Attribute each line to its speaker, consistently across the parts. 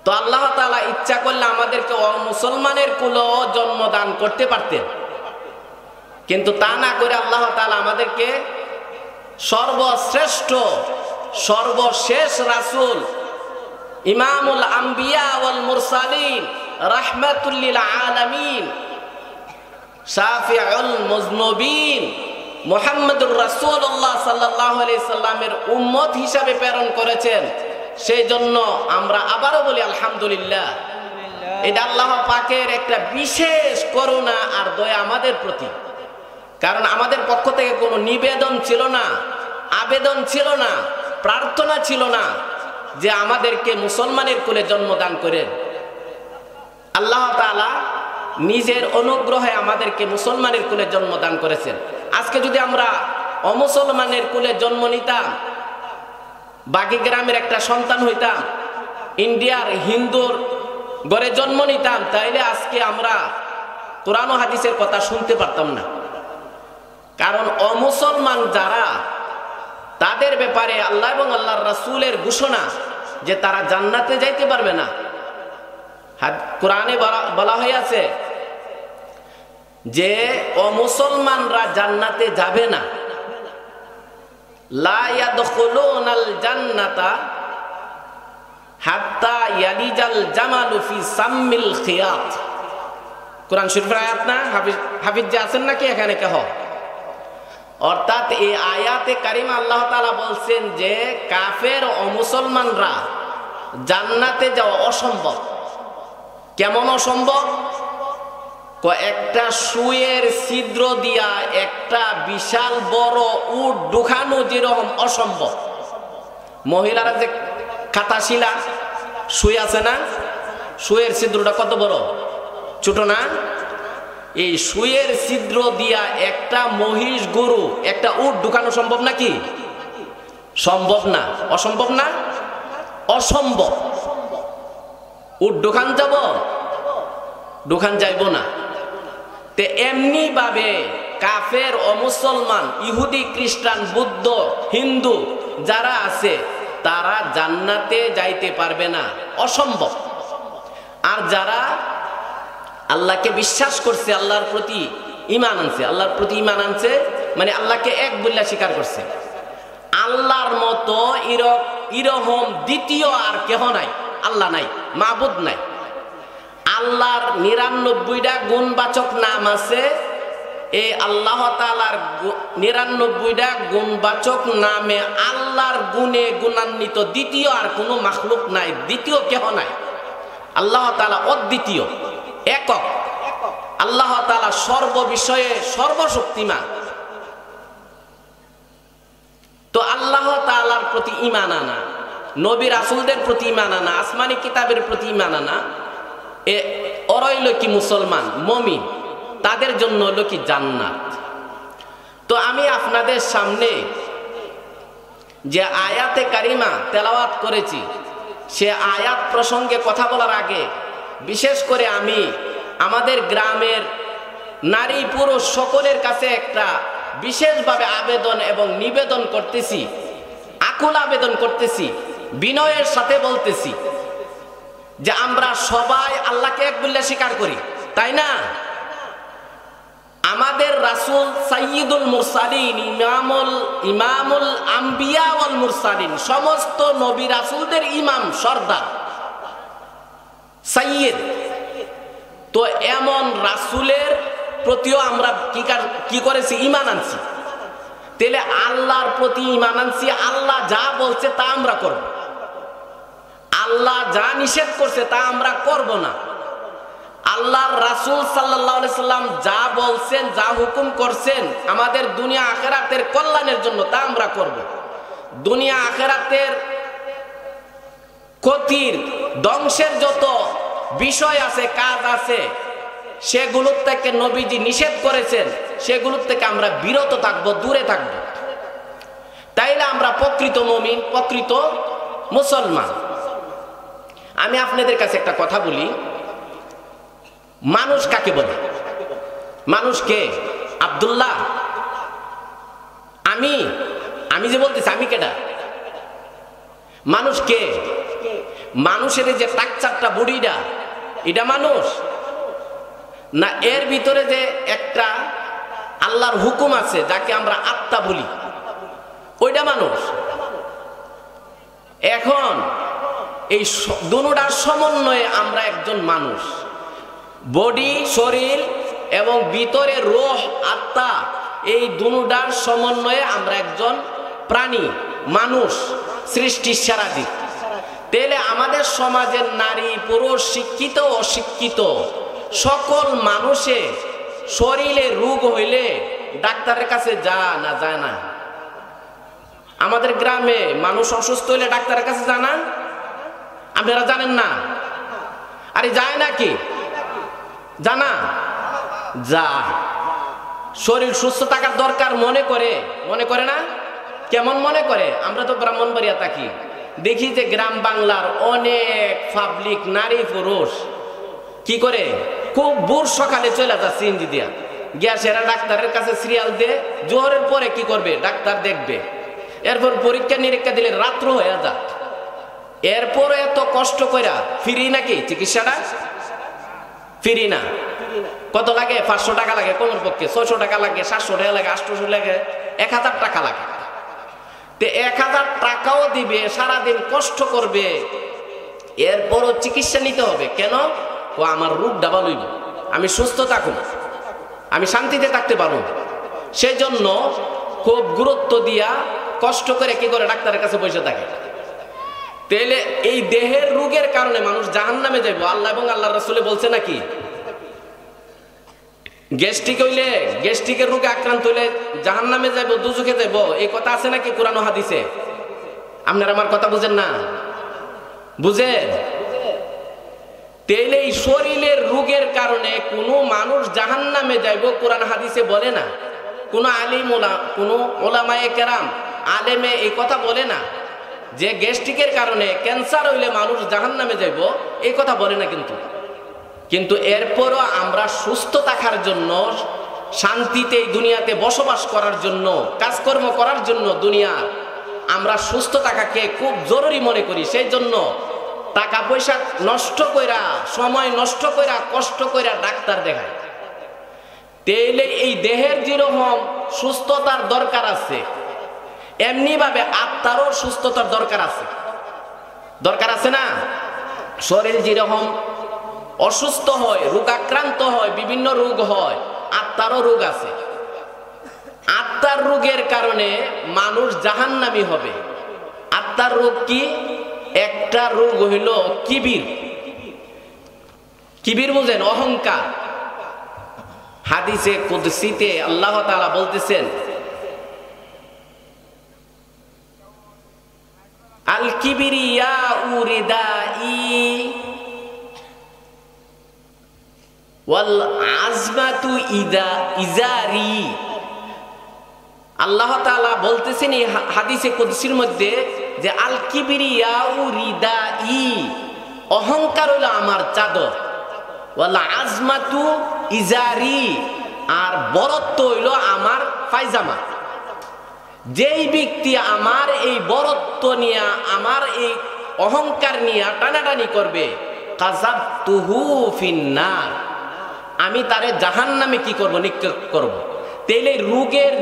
Speaker 1: তো আল্লাহ তাআলা ইচ্ছা করলে আমাদেরকে মুসলমানের কুলেও জন্মদান করতে পারতেন, কিন্তু তা না করে আল্লাহ তাআলা আমাদেরকে সর্বশ্রেষ্ঠ সর্বশেষ রাসূল ইমামুল আম্বিয়া ওয়াল মুরসালিন রাহমাতুল লিল আলামিন শাফিউল মুজনুবিন মুহাম্মদুর রাসূলুল্লাহ সাল্লাল্লাহু আলাইহি সাল্লামের উম্মত হিসাবে প্রেরণ করেছেন। সেই জন্য আমরা আবারও বলি আলহামদুলিল্লাহ। এটা আল্লাহ পাকের একটা বিশেষ করুণা আর দয়া আমাদের প্রতি। কারণ আমাদের পক্ষ থেকে কোনো নিবেদন ছিল না, আবেদন ছিল না, প্রার্থনা ছিল না যে আমাদেরকে মুসলমানের কুলে জন্মদান করেন। আল্লাহ তাআলা নিজের অনুগ্রহে আমাদেরকে মুসলমানের কুলে জন্মদান করেছেন। আজকে যদি আমরা অমুসলমানের কুলে জন্ম নিতাম, বাকি গ্রামের একটা সন্তান হইতাম, ইন্ডিয়ার হিন্দুর ঘরে জন্ম নিতাম, তাইলে আজকে আমরা কোরআন ও হাদিসের কথা শুনতে পারতাম না। কারণ অমুসলমান যারা, তাদের ব্যাপারে আল্লাহ এবং আল্লাহর রাসূলের ঘোষণা যে তারা জান্নাতে যাইতে পারবে না। কোরআনে বলা হয়েছে যে অমুসলমানরা জান্নাতে যাবে না। লা ইয়াদখুলুনাল জান্নাতা হাত্তা ইয়ালিজাল জামালু ফি সাম্মিল খিয়াত। কোরআন শরীফের আয়াত না? হাফিজ যে আছেন নাকি এখানে কেহ? অর্থাৎ এই আয়াতে কারিমা আল্লাহ তাআলা বলছেন যে কাফের ও মুসলমানরা জান্নাতে যাওয়া অসম্ভব। কেমন অসম্ভব? একটা সুয়ের ছিদ্র দিয়া একটা বিশাল বড় উট ঢুকানো যেরকম অসম্ভব। মহিলারা যে খাতা শিলা সুই আছে না, সুয়ের ছিদ্রটা কত বড়, ছোট না? এই সুয়ের ছিদ্র দিয়া একটা মহিষ গরু একটা উট ঢুকানো সম্ভব নাকি? সম্ভব না। অসম্ভব না? অসম্ভব। উট ঢুকান যাব? ঢুকান যাইব না। তে এমনি ভাবে কাফের ও মুসলমান, ইহুদি, খ্রিস্টান, বৌদ্ধ, হিন্দু যারা আছে তারা জান্নাতে যাইতে পারবে না, অসম্ভব। আর যারা আল্লাহকে বিশ্বাস করছে, আল্লাহর প্রতি ঈমান আনছে, আল্লাহর প্রতি ঈমান আনছে মানে আল্লাহকে এক বলে স্বীকার করছে, আল্লাহর মতো এরকম দ্বিতীয় আর কেহ নাই, আল্লাহ নাই, মাবুদ নাই। আল্লাহর 99টা গুণবাচক নাম আছে। এই আল্লাহ তাআলার 99টা গুণবাচক নামে আল্লাহর গুণে গুণান্বিত দ্বিতীয় আর কোনো মাখলুক নাই, দ্বিতীয় কেহ নাই। আল্লাহ তাআলা অদ্বিতীয়, একক। আল্লাহ তাআলা সর্ববিষয়ে সর্বশক্তিমান। তো আল্লাহ তাআলার প্রতি ঈমান আনা, নবী রাসূলদের প্রতি ঈমান আনা, আসমানি কিতাবের প্রতি ঈমান আনা, ওরাই হলো কি মুসলমান, মুমিন, তাদের জন্য হলো কি জান্নাত। তো আমি আপনাদের সামনে যে আয়াতে কারিমা তেলাওয়াত করেছি, সে আয়াত প্রসঙ্গে কথা বলার আগে বিশেষ করে আমি আমাদের গ্রামের নারী পুরুষ সকলের কাছে একটা বিশেষভাবে আবেদন এবং নিবেদন করতেছি, আকুল আবেদন করতেছি, বিনয়ের সাথে বলতেছি যে আমরা সবাই আল্লাহকে এক বলে স্বীকার করি, তাই না? আমাদের রাসূল সাইয়্যিদুল মুরসালিন, ইমামুল আম্বিয়া ওয়াল মুরসালিন, সমস্ত নবী রাসূলদের ইমাম, সর্দার, সাইয়্যিদ। তো এমন রাসূলের প্রতিও আমরা কি করেছি? ঈমান আনছি। তাহলে আল্লাহর প্রতি ঈমান আনছি, আল্লাহ যা বলছে তা আমরা করব, আল্লাহ যা নিষেধ করছে তা আমরা করব না। আল্লাহর রাসূল সাল্লাল্লাহু আলাইহি সাল্লাম যা বলছেন, যা হুকুম করছেন আমাদের দুনিয়া আখিরাতের কল্যাণের জন্য, তা আমরা করব। দুনিয়া আখিরাতের ক্ষতির, ধ্বংসের যত বিষয় আছে, কাজ আছে, সেগুলোর থেকে নবীজি নিষেধ করেছেন, সেগুলোর থেকে আমরা বিরত থাকবো, দূরে থাকবো। তাইলে আমরা প্রকৃত মুমিন, প্রকৃত মুসলমান। আমি আপনাদের কাছে একটা কথা বলি, মানুষ কাকে বলে? মানুষ কে? আব্দুল্লাহ? আমি যে বলতেছি, আমি কেডা? মানুষ কে? মানুষের যে টাকচারটা বুড়িটা, এটা মানুষ না? এর ভিতরে যে একটা আল্লাহর হুকুম আছে যাকে আমরা আত্মা বলি, ওইটা মানুষ। এখন এই দুটার সমন্বয়ে আমরা একজন মানুষ। বডি, শরীর এবং ভিতরে রূহ, আত্মা, এই দুটার সমন্বয়ে আমরা একজন প্রাণী, মানুষ, সৃষ্টির সেরা দিক। তাহলে আমাদের সমাজের নারী পুরুষ, শিক্ষিত অশিক্ষিত সকল মানুষের শরীরে রোগ হইলে ডাক্তারের কাছে যায় না? আমাদের গ্রামে মানুষ অসুস্থ হইলে ডাক্তারের কাছে যায় না? আপনারা জানেন না? আরে যায় নাকি? জানা যা শরীর সুস্থ থাকার দরকার মনে করে না? কেমন মনে করে? আমরা তো ব্রাহ্মণবাড়িয়া থাকি, দেখি যে গ্রাম বাংলার অনেক পাবলিক নারী পুরুষ কি করে, খুব ভোর সকালে চলে যাচ্ছে ইঞ্জি দিয়া গিয়া সেরা ডাক্তারের কাছে সিরিয়াল দে, জোহরের পরে কি করবে? ডাক্তার দেখবে। এরপর পরীক্ষা নিরীক্ষা দিলে রাত্র হয়ে যাক। এরপরে এত কষ্ট কইরা ফ্রি নাকি চিকিৎসাটা? ফ্রি না। কত লাগে? 500 টাকা লাগে কোমর পক্ষে, 600 টাকা লাগে, 700 টাকা লাগে, 800 লাগে, 1000 টাকা লাগে। 1000 টাকাও দিবে, সারাদিন কষ্ট করবে, এরপরও চিকিৎসা নিতে হবে। কেন? ও আমার রোগ ডাবা লইব, আমি সুস্থ থাকুন, আমি শান্তিতে থাকতে পারবো। সেই জন্য খুব গুরুত্ব দিয়া কষ্ট করে কি করে ডাক্তারের কাছে বসে থাকে। তাহলে এই দেহের রোগের কারণে মানুষ জাহান্নামে যাইব। আল্লাহ এবং আল্লাহ রাসূল বলছে নাকি? গ্যাস্ট্রিক হইলে, গ্যাস্ট্রিকের রোগে আক্রান্ত হইলে জাহান্নামে যাইব, দুজকে যাইব, এই কথা আছে নাকি কোরআন ও হাদিসে? আপনারা আমার কথা বুঝেন না? বুঝেন? তাইলে এই শরীরের রোগের কারণে কোনো মানুষ জাহান্নামে যাইব কোরআন হাদিসে বলে না। কোনো আলিম কোনো ওলামায়ে কেরাম আলেমে এই কথা বলে না যে গ্যাস্ট্রিকের কারণে, ক্যান্সার হইলে মানুষ জাহান্নামে যাইব, এই কথা বলে না। কিন্তু এরপরও আমরা সুস্থ থাকার জন্য, শান্তিতে এই দুনিয়াতে বসবাস করার জন্য, কাজকর্ম করার জন্য দুনিয়া আমরা সুস্থ থাকাকে খুব জরুরি মনে করি। সেই জন্য টাকা পয়সা নষ্ট কইরা, সময় নষ্ট কইরা, কষ্ট কইরা ডাক্তার দেখায়। তাইলে এই দেহের যেরকম সুস্থতার দরকার আছে, এমনি ভাবে আত্মারও সুস্থতার দরকার আছে না? শরীর যেরকম অসুস্থ হয়, রোগাক্রান্ত হয়, বিভিন্ন রোগ হয়, আত্মারও রোগ আছে। আত্মার রোগের কারণে মানুষ জাহান্নামী হবে। আত্মার রোগ কি? একটা রোগ হইল কিবির। কিবির বুঝেন? অহংকার। হাদিসে কুদসিতে আল্লাহ তাআলা বলতেছেন, আল কিবরিয়াউ রিদাই ওয়াল আজমাতু ইজারি। আল্লাহ তাআলা বলতেছেন এই হাদিসে কুদসির মধ্যে যে আল কিবরিয়াউ রিদাই, অহংকার হলো আমার চাদর, ওয়াল আজমাতু ইজারি, আর বরত্ব হইল আমার পায়জামা। যেই ব্যক্তি আমার এই বরত্ব নিয়ে, আমার এই অহংকার নিয়ে টানাটানি করবে, কাযাবতুহু ফিন্নার, আমি তারে জাহান্নামে কি করব? নিক্ষেপ করব। তাইলে রোগের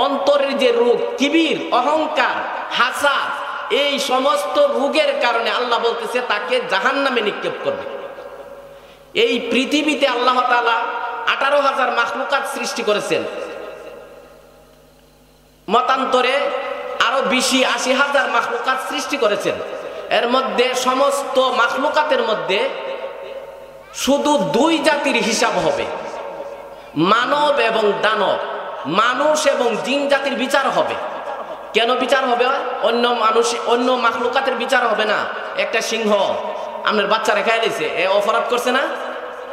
Speaker 1: অন্তরের যে রোগ, কিবির, অহংকার, হাসাদ, এই সমস্ত রোগের কারণে আল্লাহ বলতেছে তাকে জাহান্নামে নিক্ষেপ করবে। এই পৃথিবীতে আল্লাহ তাআলা 18,000 মাখলুকাত সৃষ্টি করেছেন, মতান্তরে আরো বেশি 80,000 মাখলুকাত সৃষ্টি করেছেন। এর মধ্যে সমস্ত মাখলুকাতের মধ্যে শুধু 2 জাতির হিসাব হবে, মানব এবং দানব। মানুষ এবং জিন জাতির বিচার হবে। কেন বিচার হবে? অন্য মাখলুকাতের বিচার হবে না। একটা সিংহ আপনার বাচ্চা রেখে দিয়েছে, এ অপরাধ করছে না,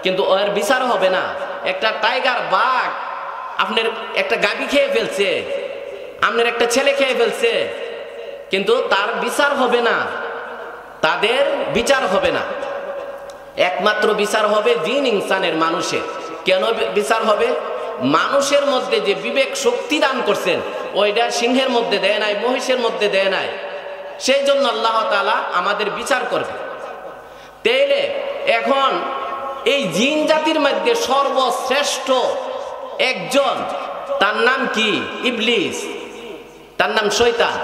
Speaker 1: কিন্তু এর বিচার হবে না। একটা টাইগার, বাঘ আপনার একটা গাভী খেয়ে ফেলছে, আপনার একটা ছেলে খেয়ে ফেলছে, কিন্তু তার বিচার হবে না, তাদের বিচার হবে না। একমাত্র বিচার হবে জিন ইনসানের, মানুষের। কেন বিচার হবে? মানুষের মধ্যে যে বিবেক শক্তি দান করছেন, ওইটা সিংহের মধ্যে দেয় নাই, মহিষের মধ্যে দেয় নাই, সেই জন্য আল্লাহ তাআলা আমাদের বিচার করবে। তাইলে এখন এই জিন জাতির মধ্যে সর্বশ্রেষ্ঠ একজন, তার নাম কি? ইবলিস, তার নাম শয়তান।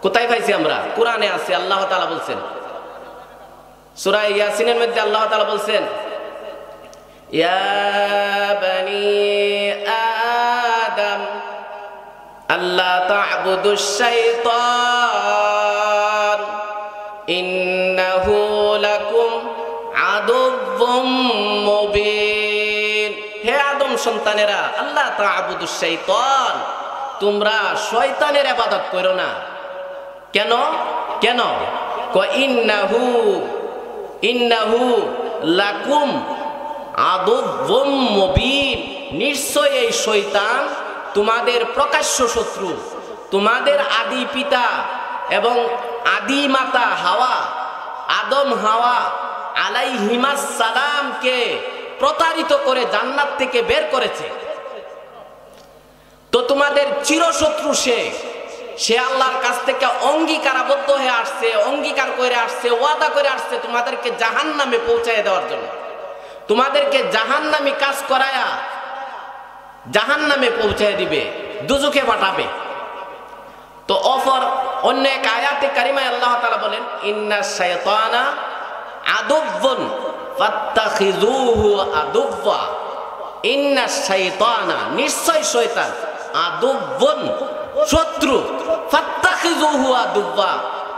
Speaker 1: কোথায় পাইছি আমরা? কোরআনে আছে। আল্লাহ তাআলা বলছেন সূরা ইয়াসিনের মধ্যে আল্লাহ তাআলা বলছেন, ইয়া বানি আদম আল্লাহ তা'বুদুশ শাইতান ইন্নাহু লাকুম আদুউম মুবিন। হে আদম সন্তানেরা, আল্লাহ তা'বুদুশ শাইতান, তোমরা শয়তানের ইবাদত করো না। কেন কেন? ইন্নাহু লাকুম আদুউম মুবিন, নিশ্চয় এই শয়তান তোমাদের প্রকাশ্য শত্রু। তোমাদের আদি পিতা এবং আদি মাতা হাওয়া, আদম হাওয়া আলাইহিমাস সালামকে প্রতারিত করে জান্নাত থেকে বের করেছে। তো তোমাদের চিরশত্রু সে আল্লাহর কাছ থেকে অঙ্গীকারাবদ্ধ হয়ে আসছে, অঙ্গীকার করে আসছে, ওয়াদা করে আসছে তোমাদেরকে জাহান্নামে পৌঁছায় দেওয়ার জন্য। তোমাদেরকে জাহান্নামী কাজ করায়া জাহান্নামে পৌঁছায় দিবে, দুজকে পাঠাবে। তো অন্য এক আয়াতে কারিমায় আল্লাহ তাআলা বলেন, ইন্নাশ শাইতানা আদুউন ফাত্তাখিযুহু আদুওয়া। ইন্নাশ শাইতানা, নিশ্চয় শয়তান, আদুউন, শত্রু, ফাত্তাখিযুহু আদুওয়া,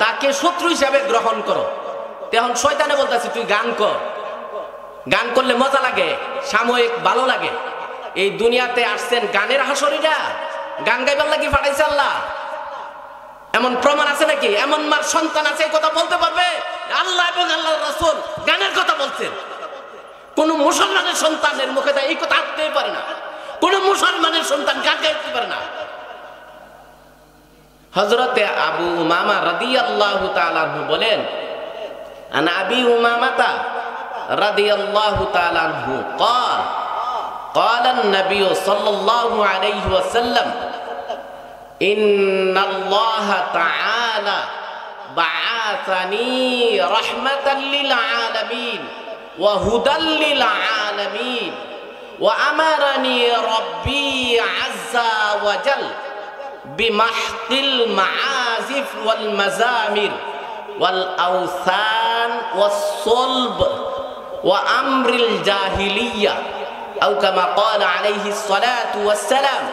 Speaker 1: তাকে শত্রু হিসাবে গ্রহণ করো। তখন শয়তানে বলতেছে তুই গান কর, গান করলে মজা লাগে, সাময়িক ভালো লাগে। এই দুনিয়াতে আসছেন গানের হাসরিরা, গান গাইবার লাগি পাঠাইছে আল্লাহ? এমন প্রমাণ আছে নাকি? এমন মার সন্তান আছে কথা বলতে পারবে আল্লাহ এবং আল্লাহর রাসূল গানের কথা বলছেন? কোন মুসলমানের সন্তানের মুখে এই কথা আসতেই পারে না। কোন মুসলমানের সন্তান গান গাইতে পারে না। হযরতে আবু উমামা রাদিয়াল্লাহু তাআলা আনহু বলেন, আন আবি উমামাতা রাদিয়াল্লাহু তাআলা আনহু قال قال النبي صلى الله عليه وسلم إن الله تعالى بعثني رحمة للعالمين وهدى للعالمين وأمرني ربي عز وجل بمحق المعازف والمزامر والأوثان والصلب وأمر الجاهلية أو كما قال عليه الصلاة والسلام।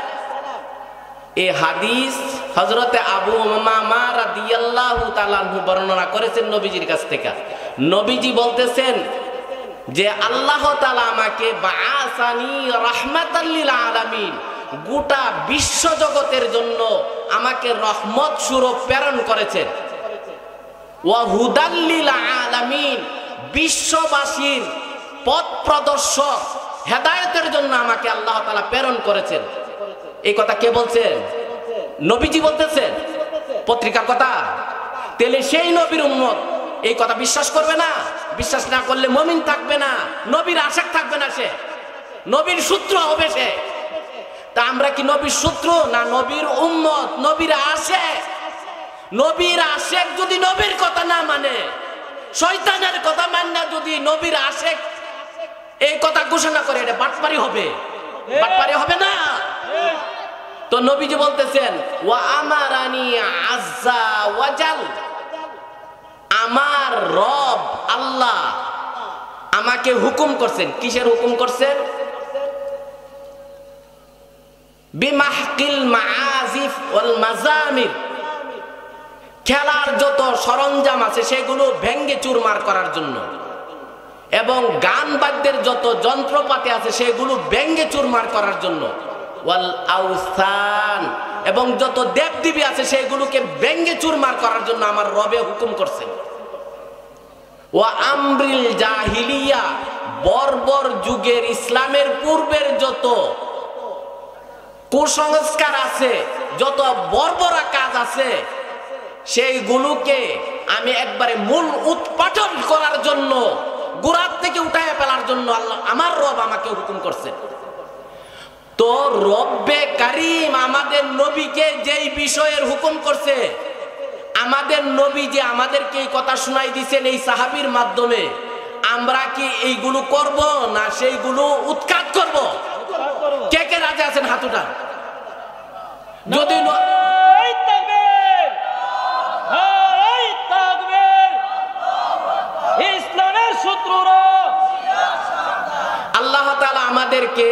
Speaker 1: এই হাদিস হযরতে আবু উমামা রাদিয়াল্লাহু তাআলা আনহু বর্ণনা করেছেন নবীজির কাছ থেকে। নবীজি বলতেছেন যে আল্লাহ তাআলা আমাকে বাআসানি রাহমাতাল লিল আলামিন, গোটা বিশ্ব জগতের জন্য আমাকে রহমত স্বরূপ প্রেরণ করেছেন। ওয়া হুদাল লিল আলামিন, বিশ্ববাসীর পথ প্রদর্শক, হেদায়েতের জন্য আমাকে আল্লাহ তাআলা প্রেরণ করেছেন। এই কথা কে বলছেন? নবীজি বলতেছেন, পত্রিকার কথা। তাহলে সেই নবীর উম্মত এই কথা বিশ্বাস করবে না? বিশ্বাস না করলে মুমিন থাকবে না, নবীর আশিক থাকবে না, সে নবীর শত্রু হবে সে। তা আমরা কি নবীর শত্রু না নবীর উম্মত, নবীর আশিক? নবীর আশিক যদি নবীর কথা না মানে, শয়তানের কথা মানে যদি নবীর আশিক এই কথা ঘোষণা করে, এটা বাটপারি হবে, বাটপারি হবে না? তো নবীজি বলতেছেন ওয়া আমারানি আজ্জা ওয়াজাল, আমার রব আল্লাহ আমাকে হুকুম করছেন। কিসের হুকুম করছেন? বিমাহকিল মাআজিফ ওয়াল মাজামির, খেলার যত সরঞ্জাম আছে সেগুলো ভেঙ্গে চুরমার করার জন্য, এবং গান বাদ্যের যত যন্ত্রপাতি আছে সেগুলো ভেঙ্গে চুরমার করার জন্য। ওয়াল আওসান, এবং যত দেবদেবী আছে সেগুলোকে ভেঙ্গে চুরমার করার জন্য আমার রবে হুকুম করছেন। ওয়া আমরিল জাহিলিয়া, বর্বর যুগের ইসলামের পূর্বের যত কুসংস্কার আছে, যত বর্বরা কাজ আছে, সেইগুলোকে আমি একবারে মূল উৎপাটন করার জন্য, গোড়ার থেকে উঠায় ফেলার জন্য আল্লাহ আমার রব আমাকে হুকুম করছেন। তো রব্বে কারীম আমাদের নবীকে যেই বিষয়ের হুকুম করছে, আমাদের নবী যে আমাদেরকে এই কথা শোনাই দিয়েছেন এই সাহাবীর মাধ্যমে, আমরা কি এইগুলো করব না সেইগুলো উৎখাত করব? কে কে রাজি আছেন হাত উঠান। যদি
Speaker 2: ইসলামের শত্রুরা,
Speaker 1: আল্লাহ তাআলা আমাদেরকে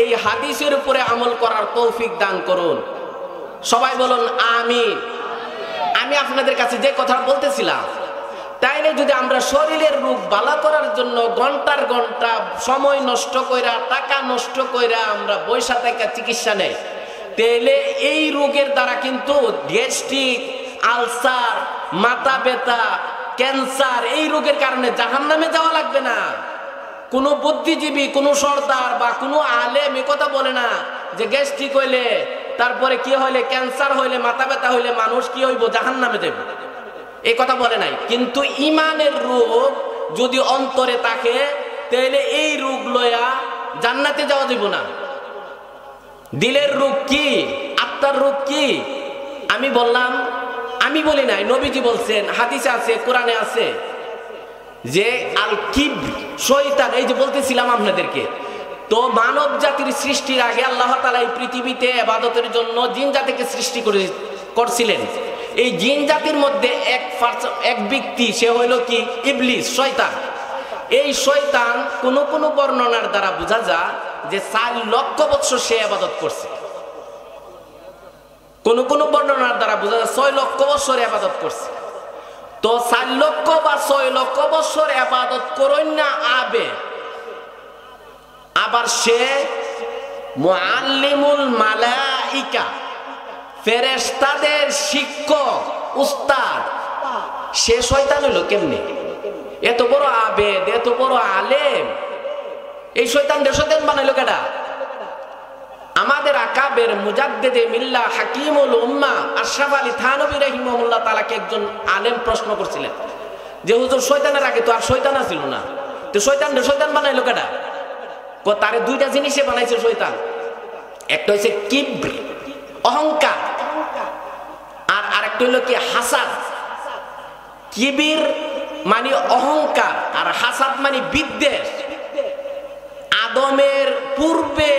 Speaker 1: এই হাদিসের উপরে আমল করার তৌফিক দান করুন। সবাই বলুন আমিন। আমি আপনাদের কাছে যে কথা বলতেছিলাম, তাইলে যদি আমরা শরীরের রোগ ভালো করার জন্য ঘন্টার ঘন্টা সময় নষ্ট কইরা, টাকা নষ্ট কইরা আমরা বৈশা থেকে চিকিৎসা নেই, তাইলে এই রোগের দ্বারা কিন্তু গ্যাস্ট্রিক, আলসার, মাথা ব্যথা, ক্যান্সার, এই রোগের কারণে জাহান্নামে যাওয়া লাগবে না। কোনো বুদ্ধিজীবী, কোনো সর্দার বা কোনো আলেম এ কথা বলে না যে গ্যাস্ট্রিক হইলে, তারপরে কি হইলে, ক্যান্সার হইলে, মাথা ব্যথা হইলে মানুষ কি হইব, জাহান্নামে যাবে, এই কথা বলে নাই। কিন্তু ইমানের রোগ যদি অন্তরে থাকে, তাহলে এই রোগ লয়া জান্নাতে যাওয়া যাব না। দিলের রোগ কি, আত্মার রোগ কি? আমি বললাম, আমি বলি নাই, নবীজি বলছেন, হাদিসে আছে, কোরআনে আছে যে আল কিবর, শয়তান। এই যে বলতেছিলাম আপনাদেরকে, তো মানব জাতির সৃষ্টির আগে আল্লাহ তাআলা এই পৃথিবীতে ইবাদতের জন্য জিন জাতিকে সৃষ্টি করছিলেন। এই জিন জাতির মধ্যে এক ব্যক্তি, সে হইল কি ইবলিস, শয়তান। এই শয়তান কোন কোন বর্ণনার দ্বারা বোঝা যায় যে 4 লক্ষ বছর সে ইবাদত করছে। কোন কোন বর্ণনার দ্বারা বোঝা যায় 6 লক্ষ বছর ইবাদত করছে। তো 4 লক্ষ বা 6 লক্ষ বছর ইবাদত করেন না আবে, আবার সে মুআল্লিমুল মালাইকা, ফেরেশতাদের শিক্ষক, উস্তাদ। সে শয়তান হলো কেমনে? এত বড় আবেদ, এত বড় আলেম, এই শয়তান বানাইলো কেডা? আমাদের আকাবের মুজাদ্দিদে মিল্লাহ হাকিমুল উম্মাহ আশরাফ আলী থানভী রাহিমাহুল্লাহ তাআলাকে একজন আলেম প্রশ্ন করছিলেন যে হুজুর, শয়তানের আগে তো আর শয়তান ছিল না, তো শয়তান বানাইলো কেডা? তারে 2টা জিনিসে বানাইছে শয়তান। একটা হইছে কিবর, অহংকার, আর আরেকটা হইল কি হাসাদ। কিবির মানে অহংকার, আর হাসাদ মানে বিদ্বেষ। আদমের পূর্বে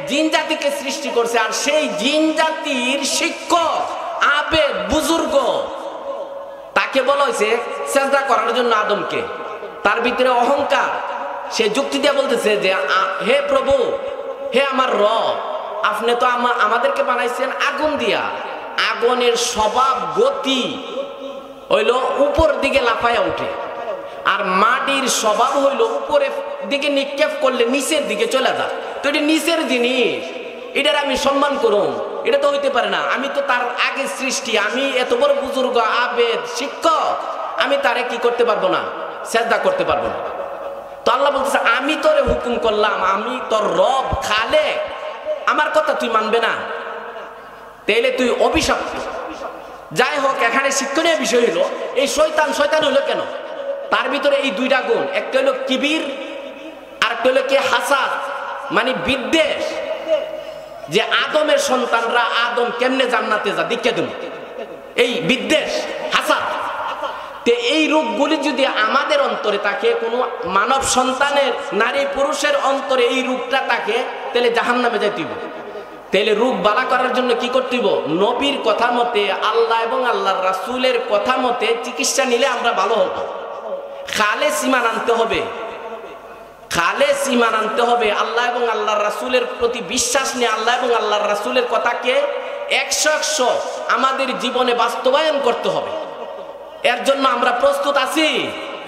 Speaker 1: জিন জাতিকে সৃষ্টি করছে, আর সেই জিন জাতির শিক্ষক, আবেদ, বুজুর্গ, তাকে বলা হয়েছে সেজদা করার জন্য আদমকে। তার ভিতরে অহংকার, সে যুক্তি দিয়ে বলতেছে যে হে প্রভু, হে আমার রব, আপনি তো আমাদেরকে বানাইছেন আগুন দিয়া। আগুনের স্বভাব গতি হইল উপর দিকে লাফায়া উঠে, আর মাটির স্বভাব হইল উপরের দিকে নিক্ষেপ করলে নিচের দিকে চলে যায়। তো এটা নিচের জিনিস, এটার আমি সম্মান করুন, এটা তো হইতে পারে না। আমি তো তার আগে সৃষ্টি, আমি এত বড় বুজুর্গ, আবেদ, শিক্ষক, আমি তারে কি করতে পারবো না? সেজদা করতে পারবো না। তো আল্লাহ বলতেছে, আমি তোরে হুকুম করলাম, আমি তোর রব, খালেক, আমার কথা তুই মানবে না, তাইলে তুই অভিশপ্ত। যাই হোক, এখানে শিক্ষণীয় বিষয় হলো এই শয়তান হলো কেন? তার ভিতরে এই 2টা গুণ, একটা হলো কিবির, আর একটা হলো কি হাসাদ, মানে বিদ্বেষ। যে আদমের সন্তানরা, আদম কেমনে জান্নাতে যা দীক্ষা দেব, এই বিদ্বেষ, হাসাদ। এই রোগগুলি যদি আমাদের অন্তরে থাকে, কোনো মানব সন্তানের, নারী পুরুষের অন্তরে এই রোগটা থাকে, তাহলে জাহান্নামে যাইতে হবে। তাহলে রোগ বালা করার জন্য কি করতে হবে? নবীর কথা মতে, আল্লাহ এবং আল্লাহর রাসূলের কথা মতে চিকিৎসা নিলে আমরা ভালো হব। খালেস ঈমান আনতে হবে, খালেস ঈমান আনতে হবে। আল্লাহ এবং আল্লাহর রাসূলের প্রতি বিশ্বাস নিয়ে আল্লাহ এবং আল্লাহর রাসূলের কথাকে 100% আমাদের জীবনে বাস্তবায়ন করতে হবে। এর জন্য আমরা প্রস্তুত আছি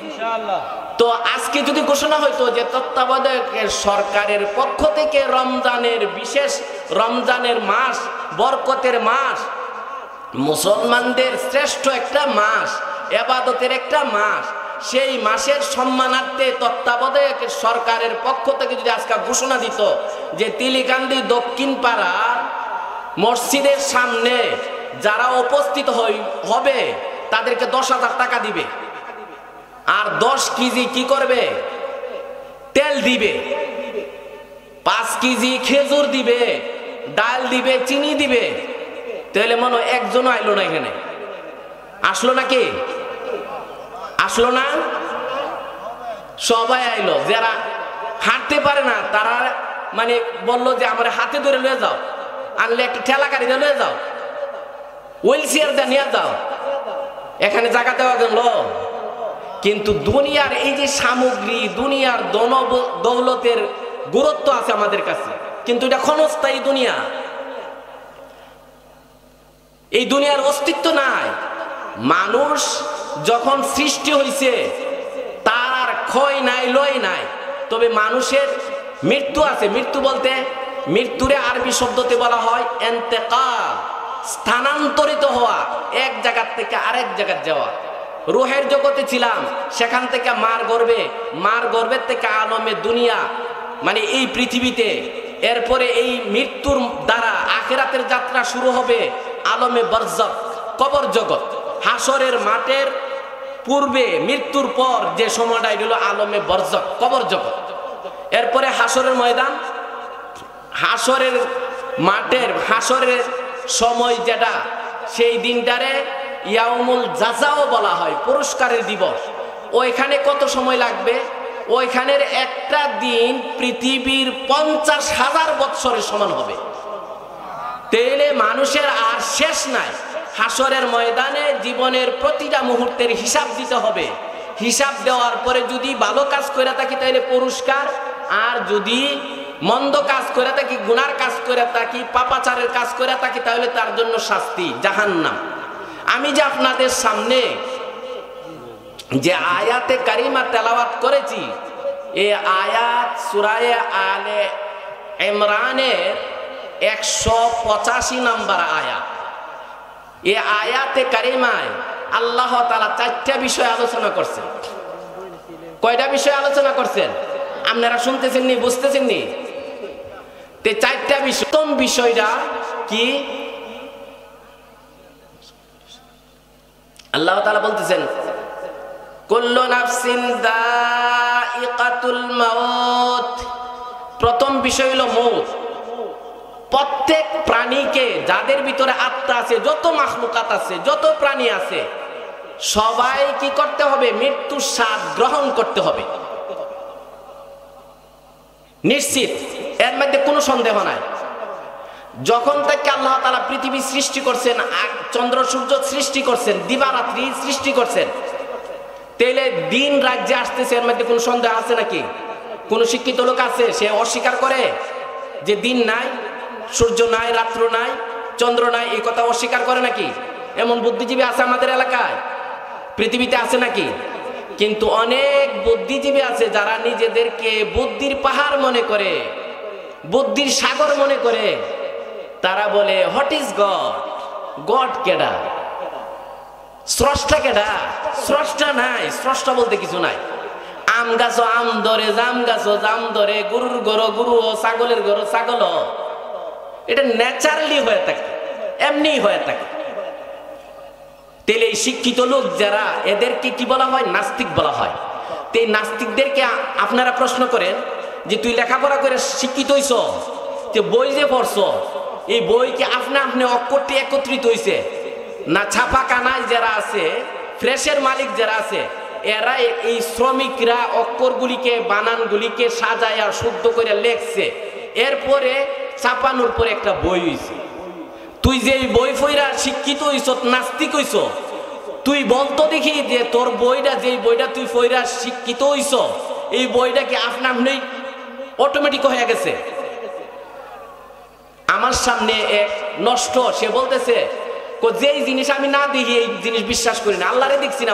Speaker 1: ইনশাআল্লাহ। তো আজকে যদি ঘোষণা হইতো যে তত্ত্বাবধায়ক সরকারের পক্ষ থেকে রমজানের বিশেষ, রমজানের মাস, বরকতের মাস, মুসলমানদের শ্রেষ্ঠ একটা মাস, ইবাদতের একটা মাস, সেই মাসের সম্মানার্থে তত্ত্বাবধায়ক সরকারের পক্ষ থেকে যদি আজকে ঘোষণা দিত যে তিলিকান্দি দক্ষিণ পাড়া মসজিদের সামনে যারা উপস্থিত হবে তাদেরকে 10,000 টাকা দিবে, আর 10 কেজি কি করবে? তেল দিবে, 5 কেজি খেজুর দিবে, ডাল দিবে, চিনি দিবে। তাহলে মনে হয় একজনও আইলো না এখানে। আসলো নাকি? আসলো না? সবাই আইলো। যারা হাঁটতে পারে না তারা মানে বললো যে আমার হাতে ধরে লয়ে যাও, আনলে একটা ঠেলা গাড়ি দিয়ে লয়ে যাও, হুইল চেয়ার দিয়ে নিয়ে যাও, এখানে জায়গা দেওয়া গেল। কিন্তু দুনিয়ার এই যে সামগ্রী, দুনিয়ার দৌলতের গুরুত্ব আছে আমাদের কাছে, কিন্তু এটা ক্ষণস্থায়ী দুনিয়া। এই দুনিয়ার অস্তিত্ব নাই। মানুষ যখন সৃষ্টি হয়েছে তার আর ক্ষয় নাই, লয় নাই। তবে মানুষের মৃত্যু আছে। মৃত্যু বলতে মৃত্যুরে আরবি শব্দতে বলা হয় ইন্তেকাল, স্থানান্তরিত হওয়া, এক জায়গা থেকে আরেক জায়গায় যাওয়া। রুহের জগতে ছিলাম, সেখান থেকে মার গর্ভে, মার গর্ভের থেকে আলমে দুনিয়া, মানে এই পৃথিবীতে। এরপরে এই মৃত্যুর দ্বারা আখিরাতের যাত্রা শুরু হবে আলমে বরজখ, কবর জগৎ। হাসরের মাঠের পূর্বে মৃত্যুর পর যে সময়টা হলো আলমে বরজখ, কবর জগৎ। এরপরে হাসরের ময়দান, হাসরের মাঠের হাসরের সময় যেটা, সেই দিনটারে ইয়াউমুল জাযাও বলা হয়, পুরস্কারের দিবস। ওইখানে কত সময় লাগবে? ওইখানের একটা দিন পৃথিবীর 50,000 বৎসরের সমান হবে। তাইলে মানুষের আর শেষ নাই। হাসরের ময়দানে জীবনের প্রতিটা মুহূর্তের হিসাব দিতে হবে। হিসাব দেওয়ার পরে যদি ভালো কাজ করে থাকি তাহলে পুরস্কার, আর যদি মন্দ কাজ করে থাকি, গুনার কাজ করে থাকি, পাপাচারের কাজ করে থাকি, তাহলে তার জন্য শাস্তি, জাহান্নাম। আমি যে আপনাদের সামনে যে আয়াতে কারিমা তেলাওয়াত করেছি, এই আয়াত সূরা আলে ইমরানের 185 নম্বর আয়াত। এই আয়াতে কারিমায় আল্লাহ তাআলা 4টা বিষয় আলোচনা করছেন। কয়টা বিষয় আলোচনা করছেন? আপনারা শুনতেছেন নি, বুঝতেছেন নি? তে 4টা বিষয়। প্রথম বিষয়টা কি? আল্লাহ তাআলা বলতেছেন কুল্লু নাফসিন যায়িকাতুল মাউত। প্রথম বিষয় হলো মউত। প্রত্যেক প্রাণীকে, যাদের ভিতরে আত্মা আছে, যত মাখলুকাত আছে, যত প্রাণী আছে, সবাই কি করতে হবে? মৃত্যুর স্বাদ গ্রহণ করতে হবে, নিশ্চিত। এর মধ্যে কোনো সন্দেহ নাই। যখন থেকে আল্লাহ তাআলা পৃথিবী সৃষ্টি করছেন, চন্দ্র সূর্য সৃষ্টি করছেন, দিবারাত্রি সৃষ্টি করছেন, তাইলে দিন রাত যে আসতেছে এর মধ্যে কোনো সন্দেহ আছে নাকি? কোন শিক্ষিত লোক আছে সে অস্বীকার করে যে দিন নাই, সূর্য নাই, রাত্র নাই, চন্দ্র নাই, এই কথা অস্বীকার করে নাকি? এমন বুদ্ধিজীবী আছে আমাদের এলাকায়, পৃথিবীতে আছে নাকি? কিন্তু অনেক বুদ্ধিজীবী আছে যারা নিজেদেরকে বুদ্ধির পাহাড় মনে করে, বুদ্ধির সাগর মনে করে। তারা বলে হোয়াট ইজ গড? গড কেডা? স্রষ্টা কেডা? স্রষ্টা নাই, স্রষ্টা বলতে কিছু নাই। আম গাছ আম ধরে, জাম গাছ জাম ধরে, গরুর গরু গরু, ছাগলের গরু ছাগল। এটা ন্যাচারালি হয়ে থাকে, এমনি হয়ে থাকে। তাহলে এই শিক্ষিত লোক যারা, এদেরকে কি বলা হয়? নাস্তিক বলা হয়। তো এই নাস্তিকদেরকে আপনারা প্রশ্ন করেন যে তুই লেখাপড়া করে শিক্ষিত হইছ, যে বই যে পড়ছ, এই বই কি আপনি আপনি অক্ষরটি একত্রিত হইছে না ছাপা কানায় যারা আছে, ফ্রেশের মালিক যারা আছে, এরা এই শ্রমিকরা অক্ষরগুলিকে, বানানগুলিকে সাজায়া শুদ্ধ করে লেখছে, এরপরে ছাপানোর পরে একটা বই হইছে। তুই যে বই পড়া শিক্ষিত হইছ, নাস্তিক হইছ, তুই বলতো দেখি যে তোর বইটা, যেই বইটা তুই পড়া শিক্ষিত হইছ, এই বইটা কি আপনা আপনি অটোমেটিক হয়ে গেছে? আমার সামনে এক নষ্ট, সে বলতেছে যেই জিনিস আমি না দেখি এই জিনিস বিশ্বাস করি না। আল্লাহরে দেখছি না,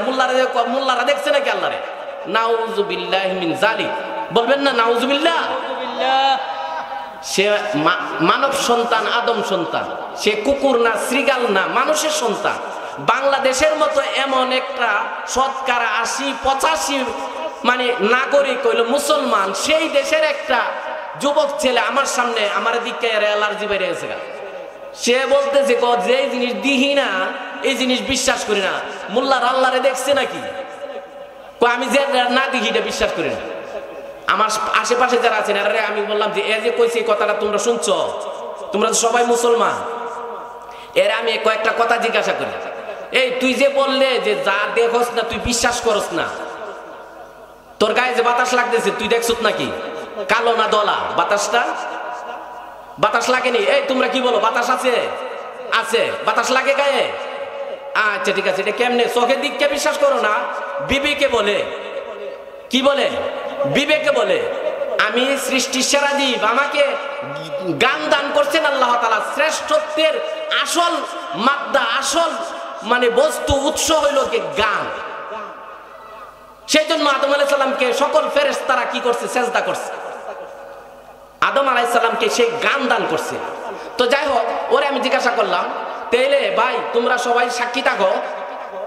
Speaker 1: মোল্লারা দেখছে নাকি আল্লাহরে? নাউজুবিল্লাহি মিন যালিক। বলবেন না নাউজুবিল্লাহ? সে মানব সন্তান, আদম সন্তান, সে কুকুর না, শ্রীগাল না, মানুষের সন্তান। বাংলাদেশের মতো এমন একটা শতকরা 80-85 মানে নাগরিক হইল মুসলমান, সেই দেশের একটা যুবক ছেলে আমার সামনে আমার দিকে অ্যালার্জি বেড়ে গেছে। সে বলতেছে যে জিনিস দিহি না এই জিনিস বিশ্বাস করি না। মোল্লার আল্লাহরে দেখছে নাকি? আমি যে না দেখি এটা বিশ্বাস করি না। আমার আশেপাশে যারা আছেন আরে আমি বললাম যে এ যে কইছে এই কথাটা তোমরা শুনছো, তোমরা তো সবাই মুসলমান। এর আমি কয়েকটা কথা জিজ্ঞাসা করি। এই তুই যে বললে যে যা দেখোস না তুই বিশ্বাস করস না, তোর গায়ে যে বাতাস লাগতেছে তুই দেখছস নাকি? কালো না দলা বাতাসটা? বাতাস লাগেনি? এই তোমরা কি বলো, বাতাস আছে? আছে। বাতাস লাগে গায়ে? আচ্ছা ঠিক আছে। এটা কেমনে? চোখের দিককে বিশ্বাস করো না, বিবেকে বলে। কি বলে? বিবেকে বলে। আমি সৃষ্টির সেরা জীব, আমাকে গান দান করছেন আল্লাহ তাআলা। শ্রেষ্ঠত্বের আসল মাদ্দা, আসল মানে বস্তু, উৎস হইল কি গান। সেই জন্য আদম আলাইহিস সালামকে সকল ফেরেশতারা কি করছে? সেজদা করছে। আদম আলাইহিস সালামকে সেই গান দান করছে। তো যাই হোক, ওরে আমি জিজ্ঞাসা করলাম, তাইলে ভাই তোমরা সবাই সাক্ষী থাকো,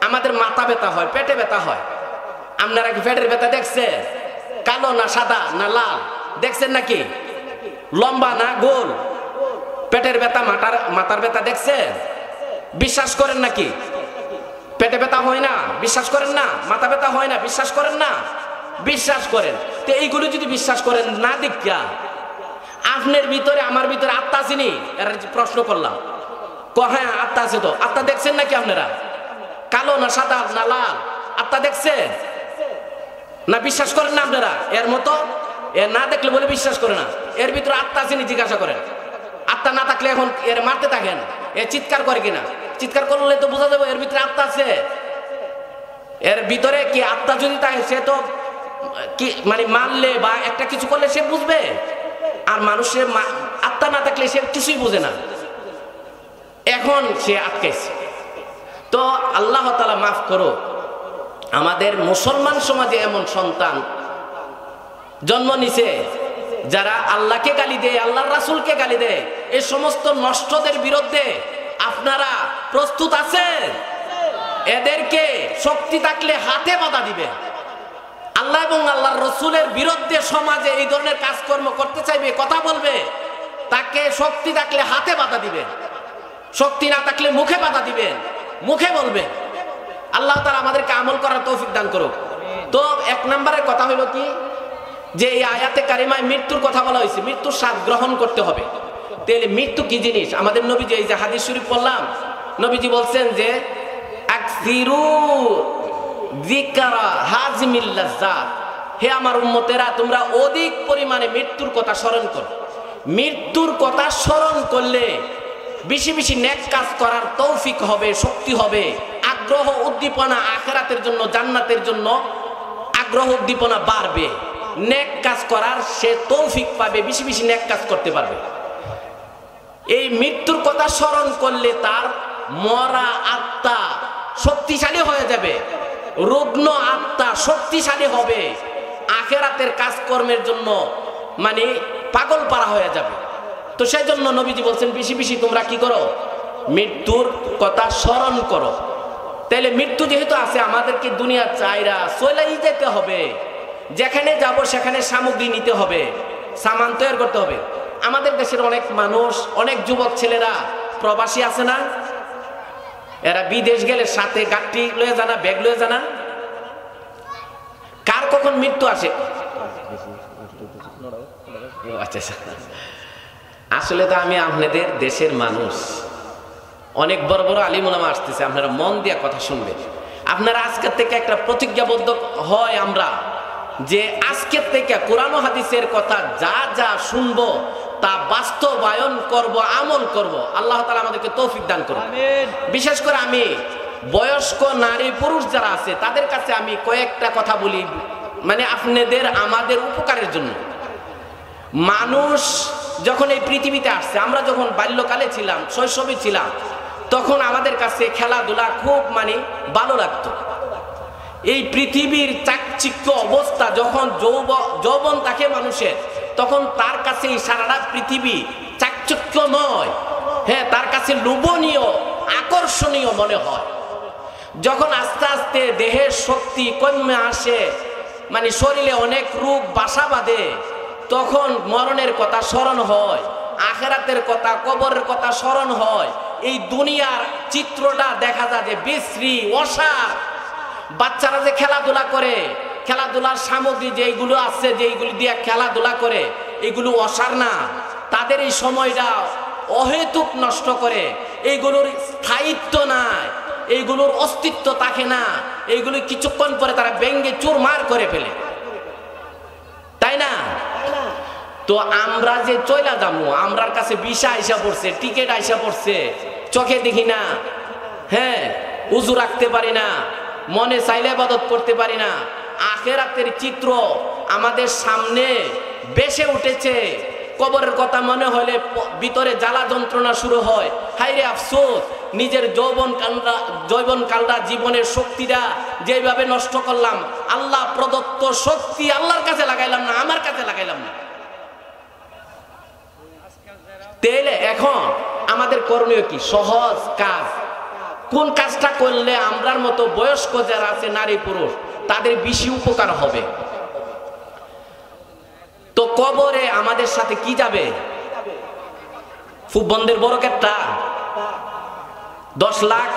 Speaker 1: আমাদের মাথা ব্যথা হয়, পেটে ব্যথা হয়। আপনারা কি পেটের ব্যথা দেখছেন? কালো না সাদা না লাল দেখছেন নাকি? লম্বা না গোল? পেটের ব্যথা, মাথার ব্যথা দেখছেন? বিশ্বাস করেন নাকি? পেটে ব্যথা হয় না? বিশ্বাস করেন না? মাথা ব্যথা হয় না? বিশ্বাস করেন না? বিশ্বাস করেন। তো এইগুলো যদি বিশ্বাস করেন না, দেখা আপনার ভিতরে আমার ভিতরে আত্মা আসেনি? এরা প্রশ্ন করলাম, হ্যাঁ আত্মা আছে। তো আত্মা দেখছেন নাকি আপনারা? কালো না সাদা না লাল আত্মা দেখছেন না? বিশ্বাস করেন না আপনারা? এর মতো এ না দেখলে বলে বিশ্বাস করে না। এর ভিতরে আত্মা আসেনি? জিজ্ঞাসা করেন। আত্মা না থাকলে এখন এর মারতে থাকেন, এ চিৎকার করে কিনা? চিৎকার করলে তো বোঝা যাবে এর ভিতরে আত্মা আছে। এর ভিতরে কি আত্মা যদি থাকে, সে তো কি মানে মারলে বা একটা কিছু করলে সে বুঝবে। আর মানুষের আত্মা না থাকলে সে কিছুই বুঝে না। এখন সে আটকেছে। তো আল্লাহ তাআলা মাফ করো, আমাদের মুসলমান সমাজে এমন সন্তান জন্ম নিছে যারা আল্লাহকে গালি দেয়, আল্লাহর রাসূলকে গালি দেয়। এই সমস্ত নষ্টদের বিরুদ্ধে আপনারা প্রস্তুত আছেন? এদেরকে শক্তি থাকলে হাতে বাধা দিবে। আল্লাহ এবং আল্লাহর রাসূলের বিরুদ্ধে সমাজে এই ধরনের কাজকর্ম করতে চাইবে, কথা বলবে, তাকে শক্তি থাকলে হাতে বাধা দিবেন, শক্তি না থাকলে মুখে বাধা দিবেন, মুখে বলবেন। আল্লাহ তাআলা আমাদেরকে আমল করার তৌফিক দান করুক। তো এক নম্বরের কথা হলো কি, যে এই আয়াতে কারিমায় মৃত্যুর কথা বলা হয়েছে, মৃত্যুর স্বাদ গ্রহণ করতে হবে। তাহলে মৃত্যু কি জিনিস? আমাদের নবীজি এই যে হাদিস শরীফ পড়লাম, নবীজি বলছেন যে আকসিরু যিকরা হাযমিল লাজ্জাত, হে আমার উম্মতেরা তোমরা অধিক পরিমাণে মৃত্যুর কথা স্মরণ করো। মৃত্যুর কথা স্মরণ করলে বেশি বেশি নেক কাজ করার তৌফিক হবে, শক্তি হবে, আগ্রহ উদ্দীপনা আখিরাতের জন্য, জান্নাতের জন্য আগ্রহ উদ্দীপনা বাড়বে। নেক কাজ করার সে তৌফিক পাবে, বেশি বেশি নেক কাজ করতে পারবে। এই মৃত্যুর কথা স্মরণ করলে তার মরা আত্মা শক্তিশালী হয়ে যাবে, রুগ্ন আত্মা শক্তিশালী হবে, আখিরাতের কাজকর্মের জন্য মানে পাগল পারা হয়ে যাবে। তো সেই জন্য নবীজি বলছেন বেশি বেশি তোমরা কি করো? মৃত্যুর কথা স্মরণ করো। তাহলে মৃত্যু যেহেতু আছে, আমাদেরকে দুনিয়া চাইরা চলেই যেতে হবে। যেখানে যাব সেখানে সামগ্রী নিতে হবে, সামান তৈরি করতে হবে। আমাদের দেশের অনেক মানুষ, অনেক যুবক ছেলেরা প্রবাসী আছে না, এরা বিদেশ গেলে সাথে গাড়ি লয়ে জানা, ব্যাগ লয়ে জানা। কার কখন মৃত্যু আসে? আচ্ছা, আসলে তো আমি আপনাদের দেশের মানুষ, অনেক বড় বড় আলিম ওলামা আসতেছে, আপনারা মন দিয়ে কথা শুনবেন। আপনারা আজকের থেকে একটা প্রতিজ্ঞাবদ্ধ হয় আমরা, যে আজকের থেকে কোরআন ও হাদিসের কথা যা যা শুনবো তা বাস্তবায়ন করব, আমল করব। আল্লাহ তাআলা আমাদেরকে তৌফিক দান করুন। বিশেষ করে আমি বয়স্ক নারী পুরুষ যারা আছে তাদের কাছে আমি কয়েকটা কথা বলি, মানে আপনাদের আমাদের উপকারের জন্য। মানুষ যখন এই পৃথিবীতে আসছে, আমরা যখন বাল্যকালে ছিলাম, শৈশবে ছিলাম, তখন আমাদের কাছে খেলাধুলা খুব মানে ভালো লাগতো। এই পৃথিবীর চাকচিক্য অবস্থা, যখন যৌবন থাকে মানুষের, তখন তার কাছে এই সারাটা পৃথিবী চাকচিক্য নয়, হ্যাঁ তার কাছে লোভনীয়, আকর্ষণীয় মনে হয়। যখন আস্তে আস্তে দেহের শক্তি কমে আসে, মানে শরীরে অনেক রোগ বাসা বাঁধে, তখন মরণের কথা স্মরণ হয়, আখিরাতের কথা, কবরের কথা স্মরণ হয়। এই দুনিয়ার চিত্রটা দেখা যায় যে বিশ্রী, অসার। বাচ্চারা যে খেলাধুলা করে, খেলাধুলার সামগ্রী যেইগুলো আছে, যেইগুলো দিয়ে খেলাধুলা করে, এগুলো অসার না। তাদের এই সময়টা অহেতুক নষ্ট করে, এইগুলোর স্থায়িত্ব নাই। এইগুলোর অস্তিত্ব থাকে না, এইগুলো কিছুক্ষণ পরে তারা ভেঙ্গে চুরমার করে ফেলে, তাই না? তো আমরা যে চইলা যাবো, আমরার কাছে ভিসা আইসা পড়ছে, টিকিট আইসা পড়ছে, চোখে দেখি না, হ্যাঁ, উজু রাখতে পারি না, মনে চাইলে ইবাদত করতে পারি না, আখিরাতের চিত্র আমাদের সামনে বেশে উঠেছে। কবরের কথা মনে হলে ভিতরে জ্বালা যন্ত্রণা শুরু হয়। হায়রে আফসোস, নিজের যৌবনকালটা জীবনের শক্তিটা যেভাবে নষ্ট করলাম, আল্লাহ প্রদত্ত শক্তি আল্লাহর কাছে লাগাইলাম না, আমার কাছে লাগাইলাম না। তাইলে এখন আমাদের করণীয় কি? সহজ কাজ। কোন কাজটা করলে আমরার মতো বয়স্ক যারা আছে, নারী পুরুষ, তাদের বেশি উপকার হবে? তো কবরে আমাদের সাথে কি যাবে? ফুটবলের বড় কেটটা 10 লাখ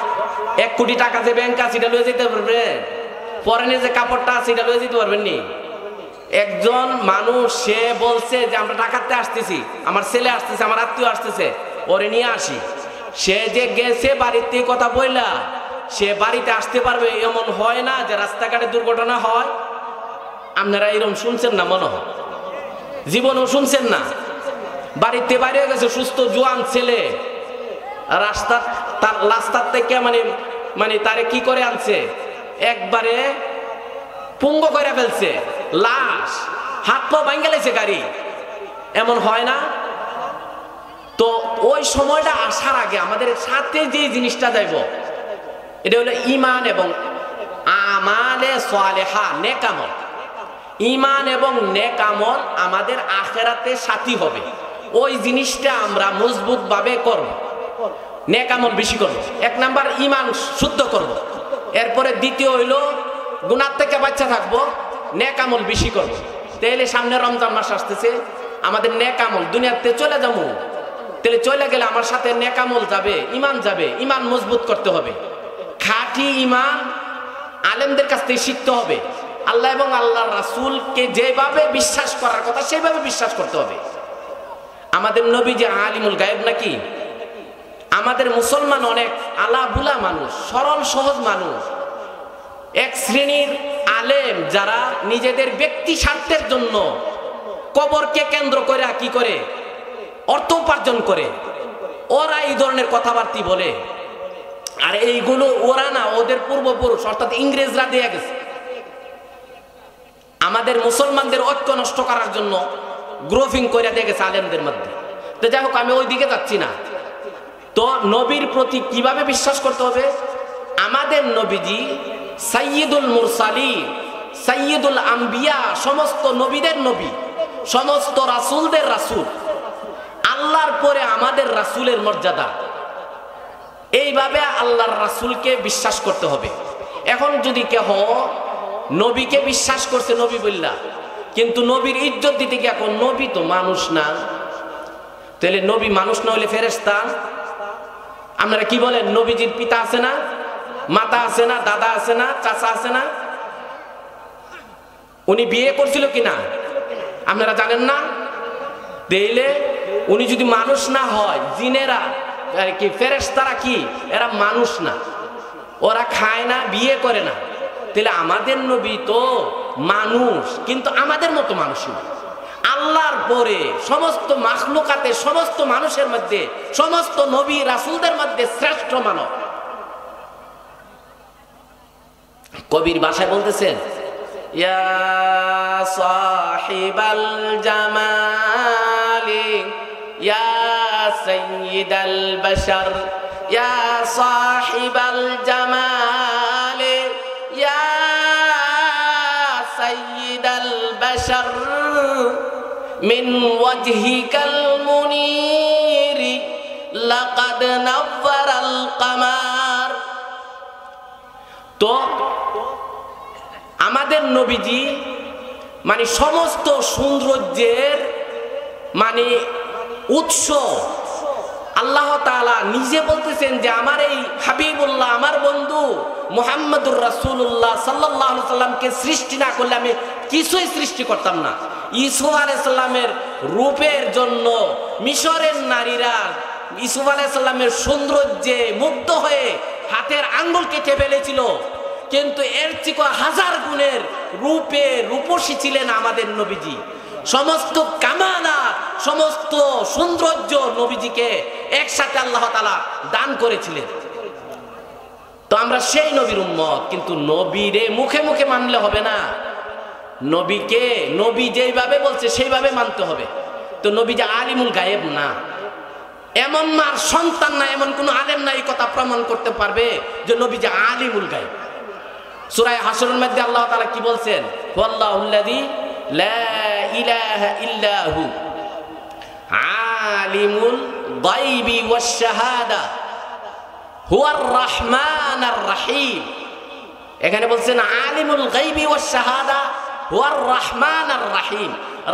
Speaker 1: 1 কোটি টাকা যে ব্যাংক আছে এটা লয়ে যেতে পারবে? পরনে যে কাপড়টা আছে এটা লয়ে যেতে পারবেন নি? একজন মানুষ সে বলছে যে আমরা টাকাতে আসতেছি, আমার ছেলে আসতেছে, আমার আত্মীয় আসতেছে, ওরে নিয়ে আসি। সে যে গেছে বাড়িতে কথা বইলা সে বাড়িতে আসতে পারবে এমন হয় না যে রাস্তাঘাটে দুর্ঘটনা হয়। আপনারা এরকম শুনছেন না? মনে হয় জীবনেও শুনছেন না। বাড়িতে বাইরে গেছে সুস্থ জোয়ান ছেলে, রাস্তার থেকে মানে তারে কি করে আনছে, একবারে পুঙ্গ করে ফেলছে, লাশ, হাত পা ভাঙে গেছে গাড়ি, এমন হয় না? তো ওই সময়টা আসার আগে আমাদের সাথে যে জিনিসটা যাইব এটা হলো ঈমান এবং আমালে সালেহা, নেক আমল। ঈমান এবং নেক আমল আমাদের আখিরাতে সাথী হবে। ওই জিনিসটা আমরা মজবুত ভাবে করব, নেক আমল বেশি করব। 1 নাম্বার ঈমান শুদ্ধ করব, এরপরে দ্বিতীয় হইল গুনাহ থেকে বাঁচা থাকবো, নেক আমল বেশি করব। তাইলে সামনে রমজান মাস আসতেছে, আমাদের নেক আমল দুনিয়াতে চলে যাবো, তাহলে চলে গেলে আমার সাথে নেক আমল যাবে, ঈমান যাবে। ঈমান মজবুত করতে হবে। খাঁটি ঈমান আলেমদের কাছ থেকে শিখতে হবে। আল্লাহ এবং আল্লাহর রাসূলকে যেভাবে বিশ্বাস করার কথা সেভাবে বিশ্বাস করতে হবে। আমাদের নবী যে আলিমুল গায়েব নাকি? আমাদের মুসলমান অনেক আলাবুলা মানুষ, সরল সহজ মানুষ, এক শ্রেণীর আলেম যারা নিজেদের ব্যক্তি স্বার্থের জন্য কবরকে কেন্দ্র করে কি করে অর্থ উপার্জন করে, ওরা এই ধরনের কথাবার্তা বলে। আর এইগুলো ওরা না, ওদের পূর্বপুরুষ অর্থাৎ ইংরেজরা দিয়ে গেছে। আমাদের মুসলমানদের ঐক্য নষ্ট করার জন্য গ্রোফিং করে দিয়ে গেছে আলেমদের মধ্যে। তো যাই হোক, আমি ওই দিকে যাচ্ছি না। তো নবীর প্রতি কিভাবে বিশ্বাস করতে হবে? আমাদের নবীজি সাইয়্যিদুল মুরসালিন, সাইয়্যিদুল আম্বিয়া, সমস্ত নবীদের নবী, সমস্ত রাসূলদের রাসূল, আল্লাহর পরে আমাদের রাসূলের মর্যাদা। এইভাবে আল্লাহর রাসূলকে বিশ্বাস করতে হবে। এখন যদি কেহ নবীকে বিশ্বাস করছে নবী বললা, কিন্তু নবীর ইজ্জত দিতে গিয়ে এখন নবী তো মানুষ না, তাহলে নবী মানুষ না হলে ফেরেশতা? আপনারা কি বলেন? নবীজির পিতা আছে না, মাতা আছে না, দাদা আছে না, চাচা আছে না? উনি বিয়ে করছিল কিনা আপনারা জানেন না? তাইলে উনি যদি মানুষ না হয়, জিনেরা কি ফেরেশতারা কি এরা মানুষ না? ওরা খায় না, বিয়ে করে না। তাহলে আমাদের নবী তো মানুষ, কিন্তু আমাদের মতো মানুষ না। আল্লাহর পরে সমস্ত মাখলুকাতে, সমস্ত মানুষের মধ্যে, সমস্ত নবী রাসূলদের মধ্যে শ্রেষ্ঠ মানব। কবির ভাষায় বলতেছেন, ইয়া সাহিবাল জামালি ইয়া সাইয়্যিদাল বাশার, ইয়া সাহিবাল জামালি ইয়া সাইয়্যিদাল বাশার মিন ওয়াজহিকাল মুনীরি লাকাদ নাওয়ারাল কামার। তো আমাদের নবীজি মানে সমস্ত সৌন্দর্যের মানে উৎস। আল্লাহ তাআলা নিজে বলতেছেন যে আমার এই হাবিবুল্লাহ, আমার বন্ধু মুহাম্মদুর রাসূলুল্লাহ সাল্লাল্লাহু আলাইহি সাল্লামকে সৃষ্টি না করলে আমি কিছুই সৃষ্টি করতাম না। ইউসুফ আলাইহিস সালামের রূপের জন্য মিশরের নারীরা ইউসুফ আলাইহিস সালামের সৌন্দর্যে মুগ্ধ হয়ে হাতের আঙ্গুল কেটে ফেলেছিল, কিন্তু এর থেকে হাজার গুণের রূপে রূপসী ছিলেন আমাদের নবীজি। সমস্ত কামালাত, সমস্ত সৌন্দর্য নবীজিকে একসাথে আল্লাহ তাআলা দান করেছিলেন। তো আমরা সেই নবীর উম্মত, কিন্তু নবীরে মুখে মুখে মানলে হবে না, নবীকে নবী যেইভাবে বলছে সেইভাবে মানতে হবে। তো নবী যে আলিমুল গায়েব না, এমন মার সন্তান না, এমন কোন আলেম না এই কথা প্রমাণ করতে পারবে যে নবী যে আলিমুল গায়েব। সূরা হাশরের মধ্যে আল্লাহ তাআলা কি বলছেন? ওয়াল্লাহুল্লাযী লা ইলাহা ইল্লা হু আলিমুল গায়বি ওয়াশ শাহাদা হুয়ার রহমানুর রহিম। এখানে বলছেন আলিমুল গায়বি ওয়াশ শাহাদা হুয়ার রহমানুর রহিম।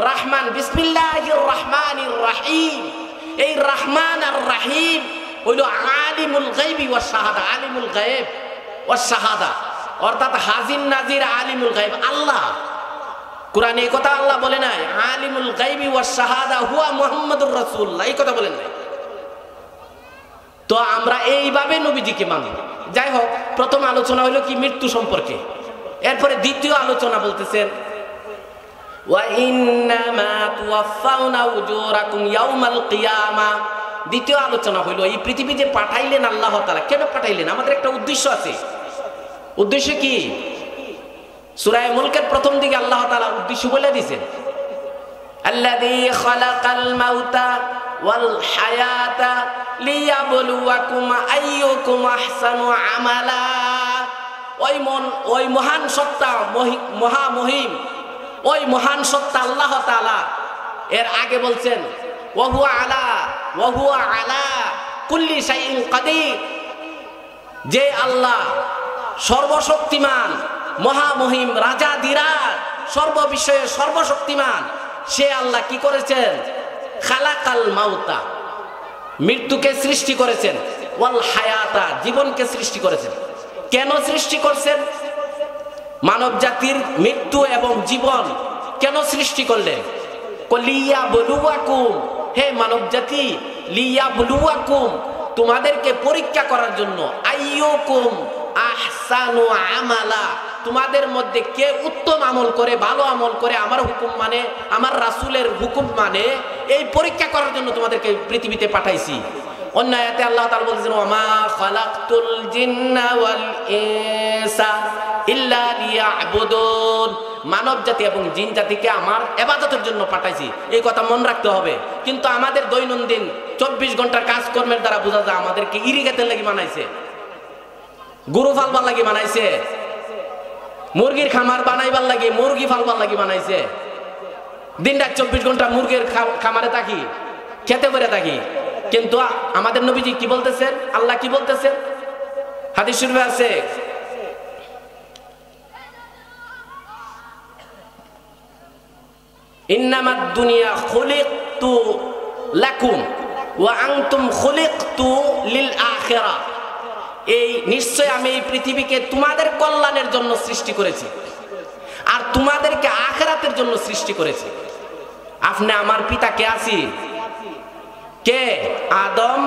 Speaker 1: রহমান, বিসমিল্লাহির রহমানির রহিম। এই রহমান আর রহিম হইল আলিমুল গায়বি ওয়াশ শাহাদা, আলিমুল গায়ব ওয়াশ শাহাদা, অর্থাৎ হাজির নাজির আলিমুল গায়ব আল্লাহ। কোরআনে এই কথা আল্লাহ বলে নাই আলিমুল গায়বি ওয়াশ শাহাদা হুয়া মুহাম্মাদুর রাসূলুল্লাহ, এই কথা বলেন নাই। তো আমরা এইভাবে নবীজিকে মানি। যাই হোক, প্রথম আলোচনা হলো কি মৃত্যু সম্পর্কে। এরপরে দ্বিতীয় আলোচনা বলতেছেন ওয়া ইন্নামা তুওয়াফাউনা উজুরাকুম ইয়াউমাল কিয়ামা। দ্বিতীয় আলোচনা হলো এই পৃথিবী যে পাঠাইলেন আল্লাহ তাআলা, কেন পাঠাইলেন? আমাদের একটা উদ্দেশ্য আছে। উদ্দেশ্য কি? সূরা মুলকের প্রথম দিকে আল্লাহ তাআলা উদ্দেশ্য বলে দিয়েছেন, আল্লাযী খালাকাল মাউতা ওয়াল হায়াতা লিয়াবলুয়াকুম আইয়ুকুম আহসানু আমালা। ওই মহান সত্তা, মহামহিম ওই মহান সত্তা আল্লাহ তাআলা এর আগে বলছেন ওয়া হুয়া আলা কুল্লি শাইইন কাদির, যে আল্লাহ সর্বশক্তিমান, মহামহিম, রাজাধিরাজ, সর্ববিষয়ে সর্বশক্তিমান, সে আল্লাহ কি করেছেন? খালাকাল মাউতা, মৃত্যুকে সৃষ্টি করেছেন, ওয়াল হায়াতা, জীবনকে সৃষ্টি করেছেন। কেন সৃষ্টি করছেন? মানব জাতির মৃত্যু এবং জীবন কেন সৃষ্টি করলেন? লিয়াবলুয়াকুম, হে মানব জাতি, লিয়াবলুয়াকুম, তোমাদেরকে পরীক্ষা করার জন্য, আইয়ুকুম আহসানু আমালা, তোমাদের মধ্যে কে উত্তম আমল করে, ভালো আমল করে, আমার হুকুম মানে, আমার রাসূলের হুকুম মানে, এই পরীক্ষা করার জন্য তোমাদেরকে পৃথিবীতে পাঠাইছি। অন্য আয়াতে আল্লাহ তাআলা বলেছেন ওয়ামা খালাকতুল জিন্না ওয়াল ইনসা ইল্লা লিয়াবুদুন, মানব জাতি এবং জিন জাতিকে আমার ইবাদতের জন্য পাঠাইছি। এই কথা মনে রাখতে হবে। কিন্তু আমাদের দৈনন্দিন 24 ঘন্টার কাজকর্মের দ্বারা বোঝা যায় আমাদেরকে ইরিগেটের লাগি বানাইছে, গরু ফালবার লাগি বানাইছে, মুরগির খামার বানাইবার লাগি, মুরগি ফালবার লাগি বানাইছে। দিন রাত 24 ঘন্টা মুরগির খামারে থাকি, খেতে করে থাকি। কিন্তু আমাদের নবীজি কি বলতেছেন? আল্লাহ কি বলতেছেন? হাদিস শরীফে আছে, ইন্নামাদ দুনিয়া খুলিকতু লাকুম ওয়া আনতুম খুলিকতু লিল আখিরাহ। এই নিশ্চয় আমি এই পৃথিবীকে তোমাদের কল্যাণের জন্য সৃষ্টি করেছি, আর তোমাদেরকে আখিরাতের জন্য সৃষ্টি করেছি। আপনি আমার পিতা কে আছি? কে? আদম।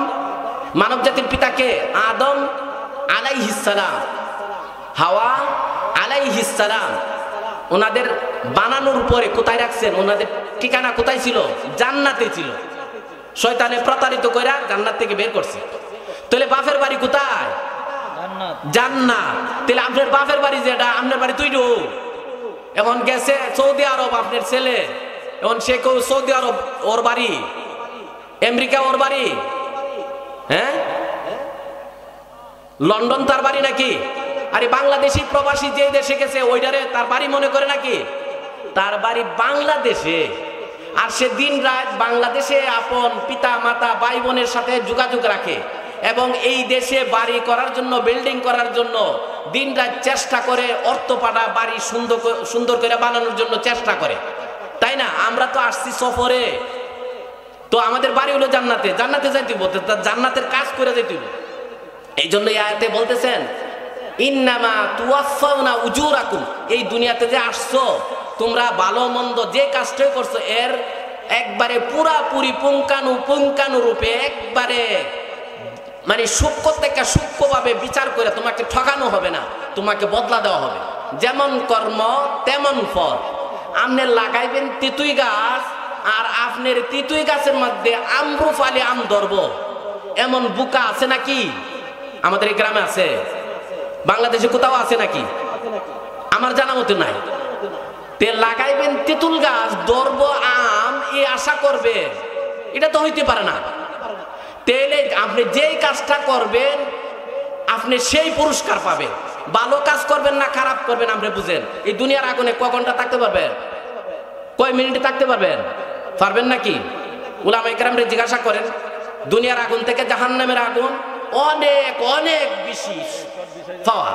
Speaker 1: মানব জাতির পিতা কে? আদম আলাইহিস সালাম, হাওয়া আলাইহিস সালাম। ওনাদের বানানোর পরে কোথায় রাখছেন? ওনাদের ঠিকানা কোথায় ছিল? জান্নাতে ছিল। শয়তানে প্রতারিত করে জান্নাত থেকে বের করছে। তাহলে বাপের বাড়ি কোথায়? জান্নাত। তাহলে আপনার বাপের বাড়ি যেটা, আপনার বাড়ি তুইডু। এখন গেছে সৌদি আরব আপনার ছেলে, এখন সে কেউ সৌদি আরব ওর বাড়ি, আমেরিকা ওর বাড়ি, হ্যাঁ, লন্ডন তার বাড়ি নাকি? আরে বাংলাদেশি প্রবাসী যে দেশে গেছে ওইটারে তার বাড়ি মনে করে নাকি? তার বাড়ি বাংলাদেশে। আর সে দিন রাত বাংলাদেশে আপন পিতা মাতা ভাই বোনের সাথে যোগাযোগ রাখে এবং এই দেশে বাড়ি করার জন্য, বিল্ডিং করার জন্য দিন রাত চেষ্টা করে, অর্থ পাঠা বাড়ি সুন্দর করে বানানোর জন্য চেষ্টা করে, তাই না? আমরা তো আসছি সফরে, তো আমাদের বাড়ি হলো জান্নাতে, জান্নাতে যাইতে বলতে জান্নাতের কাজ করে যাইতে। এই জন্য এই আয়াতে বলতেছেন ইন্নামা তুওয়াফাউনা উজুরাকুম, এই দুনিয়াতে যে আসছো তোমরা ভালো মন্দ যে কাজটাই করছো এর একবারে পুরাপুরি পুঙ্খানুপুঙ্খানু রূপে একবারে মানে সূক্ষ্ম থেকে সূক্ষ্মভাবে বিচার করে তোমাকে ঠকানো হবে না, তোমাকে বদলা দেওয়া হবে। যেমন কর্ম তেমন ফল। আপনি লাগাইবেন তিতুই গাছ, আর আপনার তিতুই গাছের মধ্যে আমরুফালি আম ধরব, এমন বুকা আছে নাকি? আমাদের এই গ্রামে আছে, বাংলাদেশে কোথাও আছে নাকি? আমার জানা মতো নাই। তে লাগাইবেন তেঁতুল গাছ, ধরব আম, এই আশা করবে, এটা তো হইতে পারে না। তাহলে আপনি যেই কাজটা করবেন আপনি সেই পুরস্কার পাবেন। ভালো কাজ করবেন না খারাপ করবেন আপনি বুঝেন। এই দুনিয়ার আগুনে ক ঘন্টা থাকতে পারবেন? কয় মিনিটে থাকতে পারবেন? পারবেন নাকি? উলামায়ে কেরামরে জিজ্ঞাসা করেন, দুনিয়ার আগুন থেকে জাহান্নামের আগুন অনেক অনেক বেশি পাওয়া।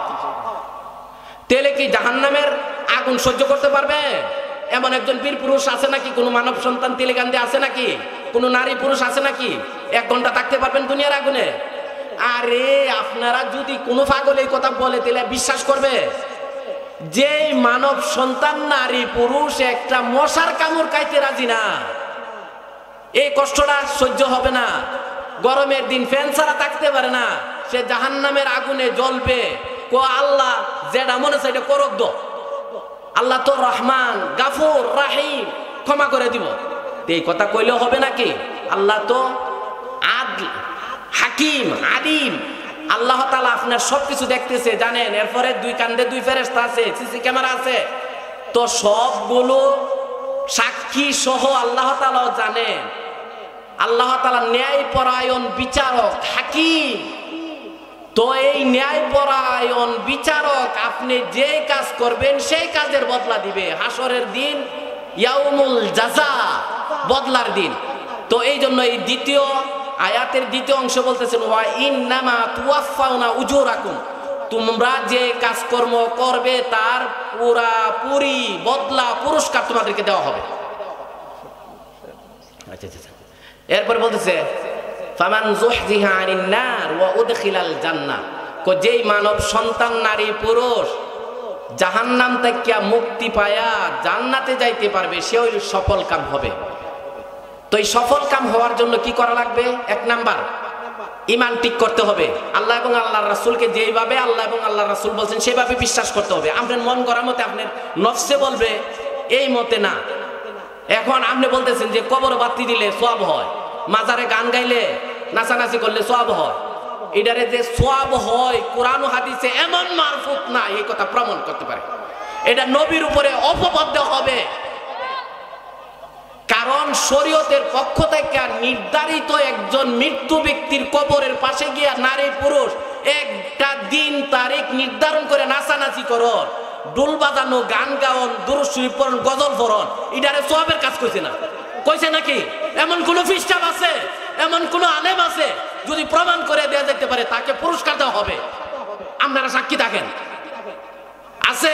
Speaker 1: তাহলে কি জাহান্নামের আগুন সহ্য করতে পারবে? এমন একজন বীর পুরুষ আছে নাকি? কোন মানব সন্তান তেলেগান্ধে আছে নাকি? কোন নারী পুরুষ আছে নাকি 1 ঘন্টা থাকতে পারবেন দুনিয়ার আগুনে? আরে আপনারা যদি কোনো পাগল এই কথা বলে তাহলে বিশ্বাস করবে? যে মানব সন্তান নারী পুরুষ একটা মশার কামড় খাইতে রাজি না, এই কষ্টটা সহ্য হবে না, গরমের দিন ফ্যান ছাড়া থাকতে পারে না, সে জাহান্নামের আগুনে জ্বলবে। কো আল্লাহ যেটা মনে চাই করক দো, আল্লাহ তো রহমান গাফুর রাহিম, ক্ষমা করে দিব। এই কথা কইলেও হবে নাকি? আল্লাহ তো আদল হাকিম আলিম, আল্লাহ তাআলা আপনার সবকিছু দেখতেছে জানেন। এরপরে 2 কান্দে 2 ফেরেশতা আছে, সিসি ক্যামেরা আছে, তো সবগুলো সাক্ষী সহ আল্লাহ তাআলাও জানেন। আল্লাহ তাআলা ন্যায়পরায়ণ বিচারক হাকিম। তো এই ন্যায়পরায়ণ বিচারক আপনি যে কাজ করবেন সেই কাজের বদলা দিবে। হাসরের দিন ইয়াউমুল জাযা, বদলার দিন। তো এই জন্য এই দ্বিতীয় আয়াতের দ্বিতীয় অংশ বলতেছেন ওয়া ইন্নামা তুওয়াফাউনা উজুরাকুম, তোমরা যে কাজকর্ম করবে তার পুরাপুরি বদলা পুরস্কার তোমাদেরকে দেওয়া হবে। আচ্ছা আচ্ছা, এরপর বলতেছে ফামান যুহজিহা আনিন নার ওয়া উদখিলাল জান্নাহ, যেই মানব সন্তান নারী পুরুষ জাহান্নাম থেকে মুক্তি পায়া জান্নাতে যাইতে পারবে, সে ওই সফল কাম হবে। তো এই সফল কাম হওয়ার জন্য কি করা লাগবে? 1 নাম্বার ঈমান ঠিক করতে হবে। আল্লাহ এবং আল্লাহর রাসূলকে যেইভাবে আল্লাহ এবং আল্লাহর রাসূল বলছেন সেভাবে বিশ্বাস করতে হবে। আপনার মন গড়া মতে আপনার নফসে বলবে এই মতে না। এখন আপনি বলতেছেন যে কবর বাতি দিলে সওয়াব হয়, মাজারে গান গাইলে নাচানাচি করলে সওয়াব হয়, এটারে যে সওয়াব হয় কোরআন ও হাদিসে এমন মারফুত না, এই কথা প্রমাণ করতে পারে। এটা নবীর উপরে অপবাদ হবে, কারণ শরীয়তের পক্ষ থেকে নির্ধারিত একজন মৃত্যু ব্যক্তির কবরের পাশে গিয়া নারী পুরুষ একটা দিন তারিখ নির্ধারণ করে নাচানাচি করন, ডোল বাজানো, গান গাওন, দুরূদ শরীফ পড়ন, গজল পড়ন, এটারে সওয়াবের কাজ কইছে না? কইছে নাকি? এমন কোন ফিস্টাব আছে, এমন কোন আলেম আছে যদি প্রমাণ করে দেয়া যেতে পারে তাকে পুরস্কার দেওয়া হবে? আপনারা সাক্ষী থাকেন। আছে?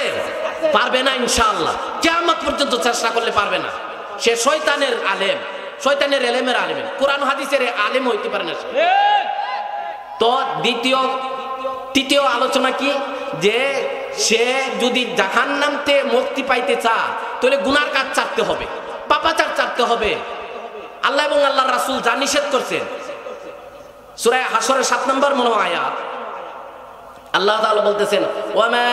Speaker 1: পারবে না ইনশাআল্লাহ, কিয়ামত পর্যন্ত চেষ্টা করলে পারবে না। সে শয়তানের আলেম, শয়তানের এলেমের আলেম, কোরআন হাদিসের আলেম হইতে পারে না। তো তৃতীয় আলোচনা কি? যে সে যদি জাহান্নাম থেকে মুক্তি পাইতে চায় তাহলে গুনার কাজ ছাড়তে হবে, পাপাচার ছাড়তে হবে। আল্লাহ এবং আল্লাহর রাসূল যা নিষেধ করছেন সূরা হাসরের 7 নম্বর মনে হয় আয়াত, আল্লাহ তাআলা বলতেছেন ওয়ামা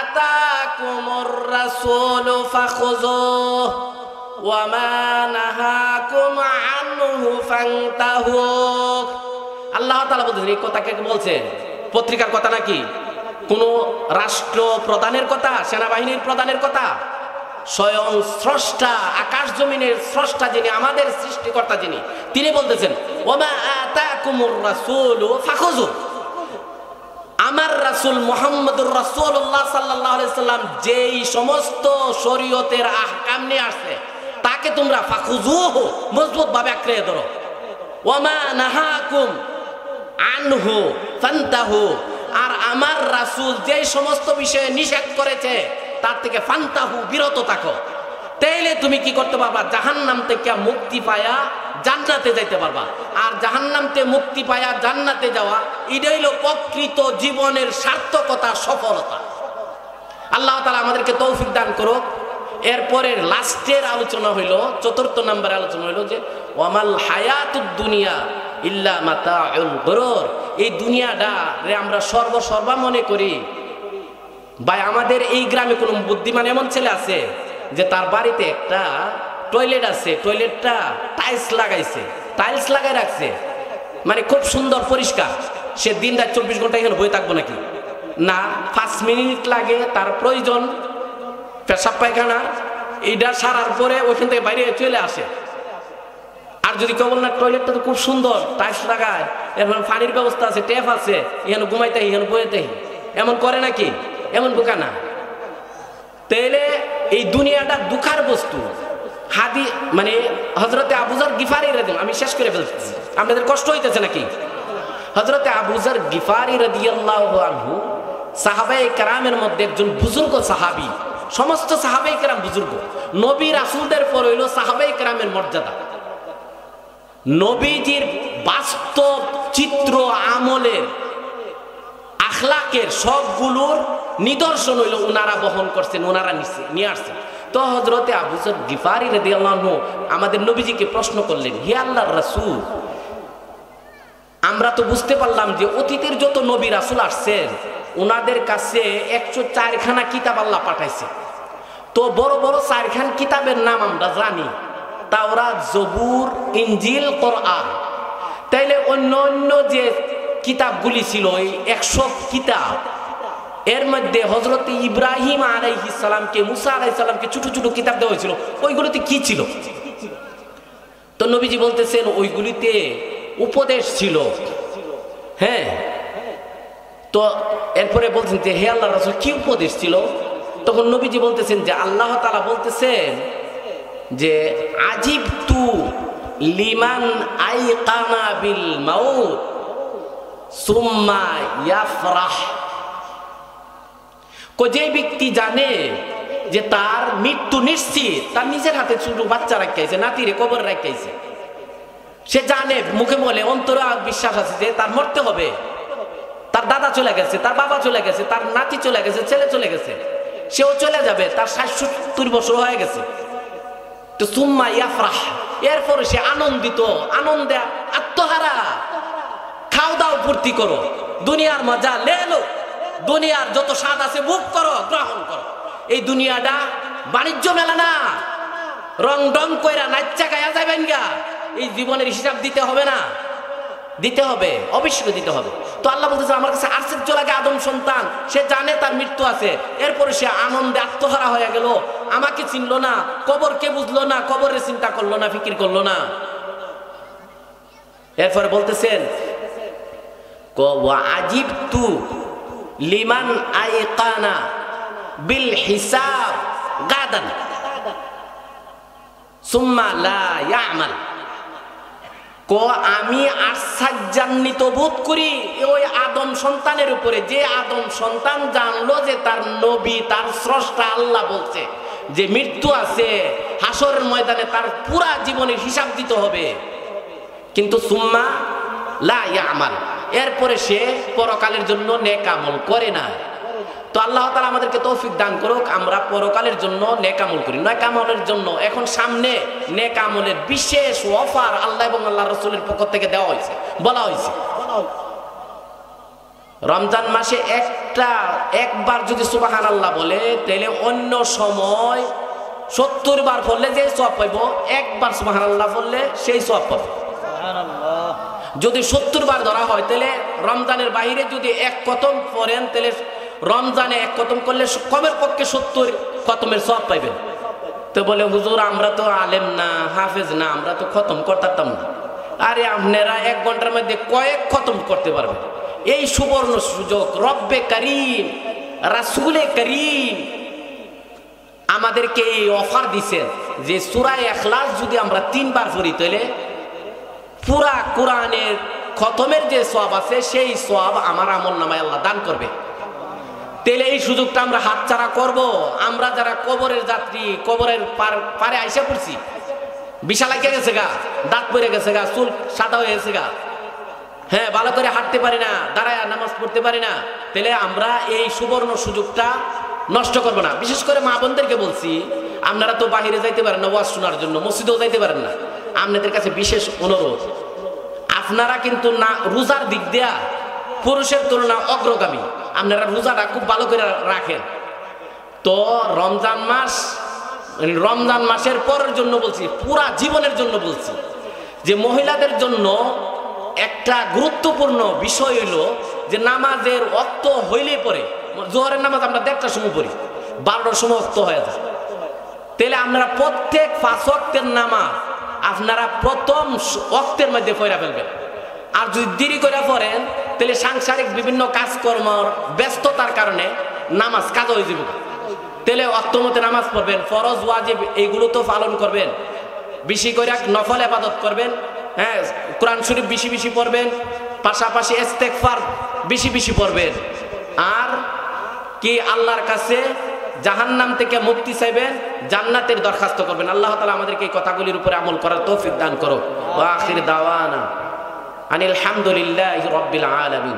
Speaker 1: আতাকুমুর রাসূলু ফাখুযুহু ওয়ামা নাহাকুম আনহু ফান্তাহু। আল্লাহ তাআলা বলতেছেন, এই কথা কে বলছেন? পত্রিকার কথা নাকি? কোন রাষ্ট্র প্রধানের কথা, সেনাবাহিনীর প্রধানের কথা? স্বয়ং স্রষ্টা, আকাশ জমিনের স্রষ্টা যিনি, আমাদের সৃষ্টিকর্তা যিনি, তিনি বলতেছেন ওয়ামা আতাকুমুর রাসূলু ফাখুযুহু। আমার রাসূল মুহাম্মদুর রাসূলুল্লাহ সাল্লাল্লাহু আলাইহি সাল্লাম যেই সমস্ত শরীয়তের আহকাম নিয়ে আসে তাকে তোমরা ফাখুযুহু মজবুত ভাবে আঁকড়ে ধরো। ওয়ামা নাহাকুম আনহু ফান্তাহু, আর আমার রাসূল যেই সমস্ত বিষয়ে নিষেধ করেছে তার থেকে ফান্তাহু, বিরত থাকো। তাইলে তুমি কি করতে পারবা? জাহান্নাম থেকে মুক্তি পায়া জান্নাতে যাইতে পারবা। আর জাহান্নাম থেকে মুক্তি পায়া জান্নাতে যাওয়া, এটাই হলো প্রকৃত জীবনের সার্থকতা, সফলতা। আল্লাহ তাআলা আমাদেরকে তৌফিক দান করুক। এরপরে লাস্টের আলোচনা হইল, 4th নম্বরের আলোচনা হইল যে ওয়ামাল হায়াতুদ দুনিয়া ইল্লা মাতাউল গুরুর। এই দুনিয়াটা রে আমরা সর্বসর্বা মনে করি। ভাই আমাদের এই গ্রামে কোনো বুদ্ধিমান এমন ছেলে আছে যে তার বাড়িতে একটা টয়লেট আছে, টয়লেটটা টাইলস লাগাইছে, টাইলস লাগাই রাখছে, মানে খুব সুন্দর পরিষ্কার। সে দিন রাত 24 ঘন্টা এখানে বয়ে থাকবো নাকি? না, 5 মিনিট লাগে তার প্রয়োজন পেশাব পায়খানা, এইটা সারার পরে ওইখান থেকে বাইরে চলে আসে। আর যদি কেউ বল না টয়লেটটা তো খুব সুন্দর, টাইলস লাগায়, এরপর পানির ব্যবস্থা আছে, ট্যাপ আছে, এখানে ঘুমাইতে এখানে বইতে, এমন করে নাকি? এমন বোকা না। তাইলে এই দুনিয়াটা দুঃখার বস্তু। হাদি মানে হযরতে আবু যর গিফারি রাদিয়াল্লাহু, আমি শেষ করে ফেলছি, আপনাদের কষ্ট হইতেছে নাকি? হযরতে আবু যর গিফারি রাদিয়াল্লাহু আনহু সাহাবায়ে কেরামের মধ্যে একজন বুজুর্গ সাহাবী। সমস্ত সাহাবায়ে কেরাম বুজুর্গ। নবী রাসূলদের পর হইল সাহাবায়ে কেরামের মর্যাদা। নবীজির বাস্তব চিত্র আমলের আখলাকের সবগুলোর নিদর্শন হইল ওনারা বহন করছেন, ওনারা নিয়ে আসছেন। তো হযরতে আবু যর গিফারি রাদিয়াল্লাহু আনহু আমাদের নবীজিকে প্রশ্ন করলেন, হে আল্লাহর রাসূল, আমরা তো বুঝতে পারলাম যে অতীতের যত নবী রাসূল আসছেন ওনাদের কাছে 104খানা কিতাব আল্লাহ পাঠাইছে। তো বড় বড় 4খান কিতাবের নাম আমরা জানি, তাওরাত, জবুর, ইনজিল, কোরআন। তাইলে অন্য অন্য যে কিতাবগুলি ছিল এই 100 কিতাব, এর মধ্যে হযরত ইব্রাহিম আলাইহিস সালামকে, মুসা আলাইহিস সালামকে ছোট ছোট কিতাব দেওয়া হয়েছিল, ওইগুলোতে কি ছিল? তো নবীজি বলতেছেন ওইগুলিতে উপদেশ ছিল। হ্যাঁ, তো এরপরে বলছেন যে হে আল্লাহর রাসূল কি উপদেশ ছিল? তখন নবীজি বলতেছেন যে আল্লাহ তাআলা বলতেছেন যে আজিবতু লিমান আইকানা বিল মাউত সুম্মা ইয়াফরাহ। যে ব্যক্তি জানে যে তার মৃত্যু নিশ্চিত, তার নিজের হাতে ছোট বাচ্চা রাখাইছে, নাতিরে কবর রাখাইছে, সে জানে, মুখে বলে, অন্তরে বিশ্বাস আছে যে তার মরতে হবে। তার দাদা চলে গেছে, তার বাবা চলে গেছে, তার নাতি চলে গেছে, ছেলে চলে গেছে, সেও চলে যাবে, তার 60-70 বছর হয়ে গেছে। তো সুম্মা ইয়াফরাহ, এরপরে সে আনন্দিত, আনন্দে আত্মহারা। খাও দাও ফুর্তি করো, দুনিয়ার মজা লেলো, দুনিয়ার যত স্বাদ আছে ভোগ করো, গ্রহণ করো। এই দুনিয়াটা বাণিজ্য মেলা না, রং ডং কইরা নাচ্চা গায়া যাবেন গা। এই জীবনের হিসাব দিতে হবে না? দিতে হবে, অবশ্যই দিতে হবে। তো আল্লাহ বলতেছে আমার কাছে আশ্চর্য লাগে আদম সন্তান, সে জানে তার মৃত্যু আছে, এরপরে সে আনন্দে আত্মহারা হয়ে গেল, আমাকে চিনলো না, কবরকে বুঝলো না, কবরের চিন্তা করলো না, ফিকির করলো না। এরপরে বলতেছেন ওয়া আজিবতু লিমান আইকানা বিল হিসাব গাদান সুম্মা লা ইয়ামাল। আমি আশ্চর্যান্বিত বোধ করি ওই আদম সন্তানের উপরে, যে আদম সন্তান জানলো যে তার নবী, তার স্রষ্টা আল্লাহ বলছে যে মৃত্যু আছে, হাসরের ময়দানে তার পুরা জীবনের হিসাব দিতে হবে, কিন্তু সুম্মা লা ইয়ামাল, এরপরে সে পরকালের জন্য নেক আমল করে না। তো আল্লাহ তাআলা আমাদেরকে তৌফিক দান করুক, আমরা পরকালের জন্য নেক আমল করি। নেক আমলের জন্য এখন সামনে নেক আমলের বিশেষ অফার আল্লাহ এবং আল্লাহর রাসূলের পক্ষ থেকে দেওয়া হয়েছে, বলা হয়েছে। রমজান মাসে একবার যদি সুবহানাল্লাহ বলে, তাহলে অন্য সময় 70 বার পড়লে যে সওয়াব পাইব, একবার সুবহানাল্লাহ বললে সেই সওয়াব পাবে। সুবহানাল্লাহ। যদি 70 বার ধরা হয়, তাহলে রমজানের বাইরে যদি এক খতম পড়েন, তাহলে রমজানে এক খতম করলে কমের পক্ষে 70 খতমের সওয়াব পাইবেন। তো বলে হুজুর আমরা তো আলেম না, হাফেজ না, আমরা তো খতম করতাম না। আরে আপনারা 1 ঘন্টার মধ্যে কয়েক খতম করতে পারবেন। এই সুবর্ণ সুযোগ রব্বে করিম, রাসূলে করিম আমাদেরকে এই অফার দিছেন যে সূরা ইখলাস যদি আমরা 3 বার পড়ি, তাহলে পুরা কোরআনের খতমের যে সওয়াব আছে সেই সওয়াব আমার আমলনামায় আল্লাহ দান করবে। তাহলে এই সুযোগটা আমরা হাতছাড়া করব? আমরা যারা কবরের যাত্রী, কবরের পারে আইসা পড়ছি, বিশাল লাগিয়ে গেছে গা, দাঁত পড়ে গেছে গা, চুল সাদা হয়ে গেছে গা, হ্যাঁ ভালো করে হাঁটতে পারি না, দাঁড়ায় নামাজ পড়তে পারি না, তাহলে আমরা এই সুবর্ণ সুযোগটা নষ্ট করব না। বিশেষ করে মা বোনদেরকে বলছি, আপনারা তো বাহিরে যাইতে পারেন না ওয়াজ শোনার জন্য, মসজিদেও যাইতে পারেন না, আপনাদের কাছে বিশেষ অনুরোধ, আপনারা কিন্তু না রোজার দিক দিয়া পুরুষের তুলনা অগ্রগামী, আপনারা রোজাটা খুব ভালো করে রাখেন। তো রমজান মাসের পরের জন্য বলছি, পুরা জীবনের জন্য বলছি যে মহিলাদের জন্য একটা গুরুত্বপূর্ণ বিষয় হইল যে নামাজের ওয়াক্ত হইলেই পরে, জোহরের নামাজ আমরা 1টার সময় পড়ি, 12টার সময় ওয়াক্ত হয়ে যায়। তাহলে আপনারা প্রত্যেক 5 ওয়াক্তের নামাজ আপনারা প্রথম ওয়াক্তের মধ্যে পড়া ফেলবেন। আর যদি দেরি করে পড়েন তাহলে সাংসারিক বিভিন্ন কাজকর্মর ব্যস্ততার কারণে নামাজ কাজ হয়ে যাবে। তাহলে ওয়াক্ত মতে নামাজ পড়বেন, ফরজ ওয়াজিব এইগুলো তো পালন করবেন, বেশি করে নফল ইবাদত করবেন, হ্যাঁ, কোরআন শরীফ বেশি বেশি পড়বেন, পাশাপাশি ইস্তেগফার বেশি বেশি পড়বেন। আর কি আল্লাহর কাছে জাহান্নাম থেকে মুক্তি চাইবেন, জান্নাতের দরখাস্ত করবেন। আল্লাহ তাআলা আমাদেরকে এই কথাগুলির উপরে আমল করার তৌফিক দান করো। ওয়া আখির দাওয়ানা আনিল হামদুলিল্লাহি রাব্বিল আলামিন।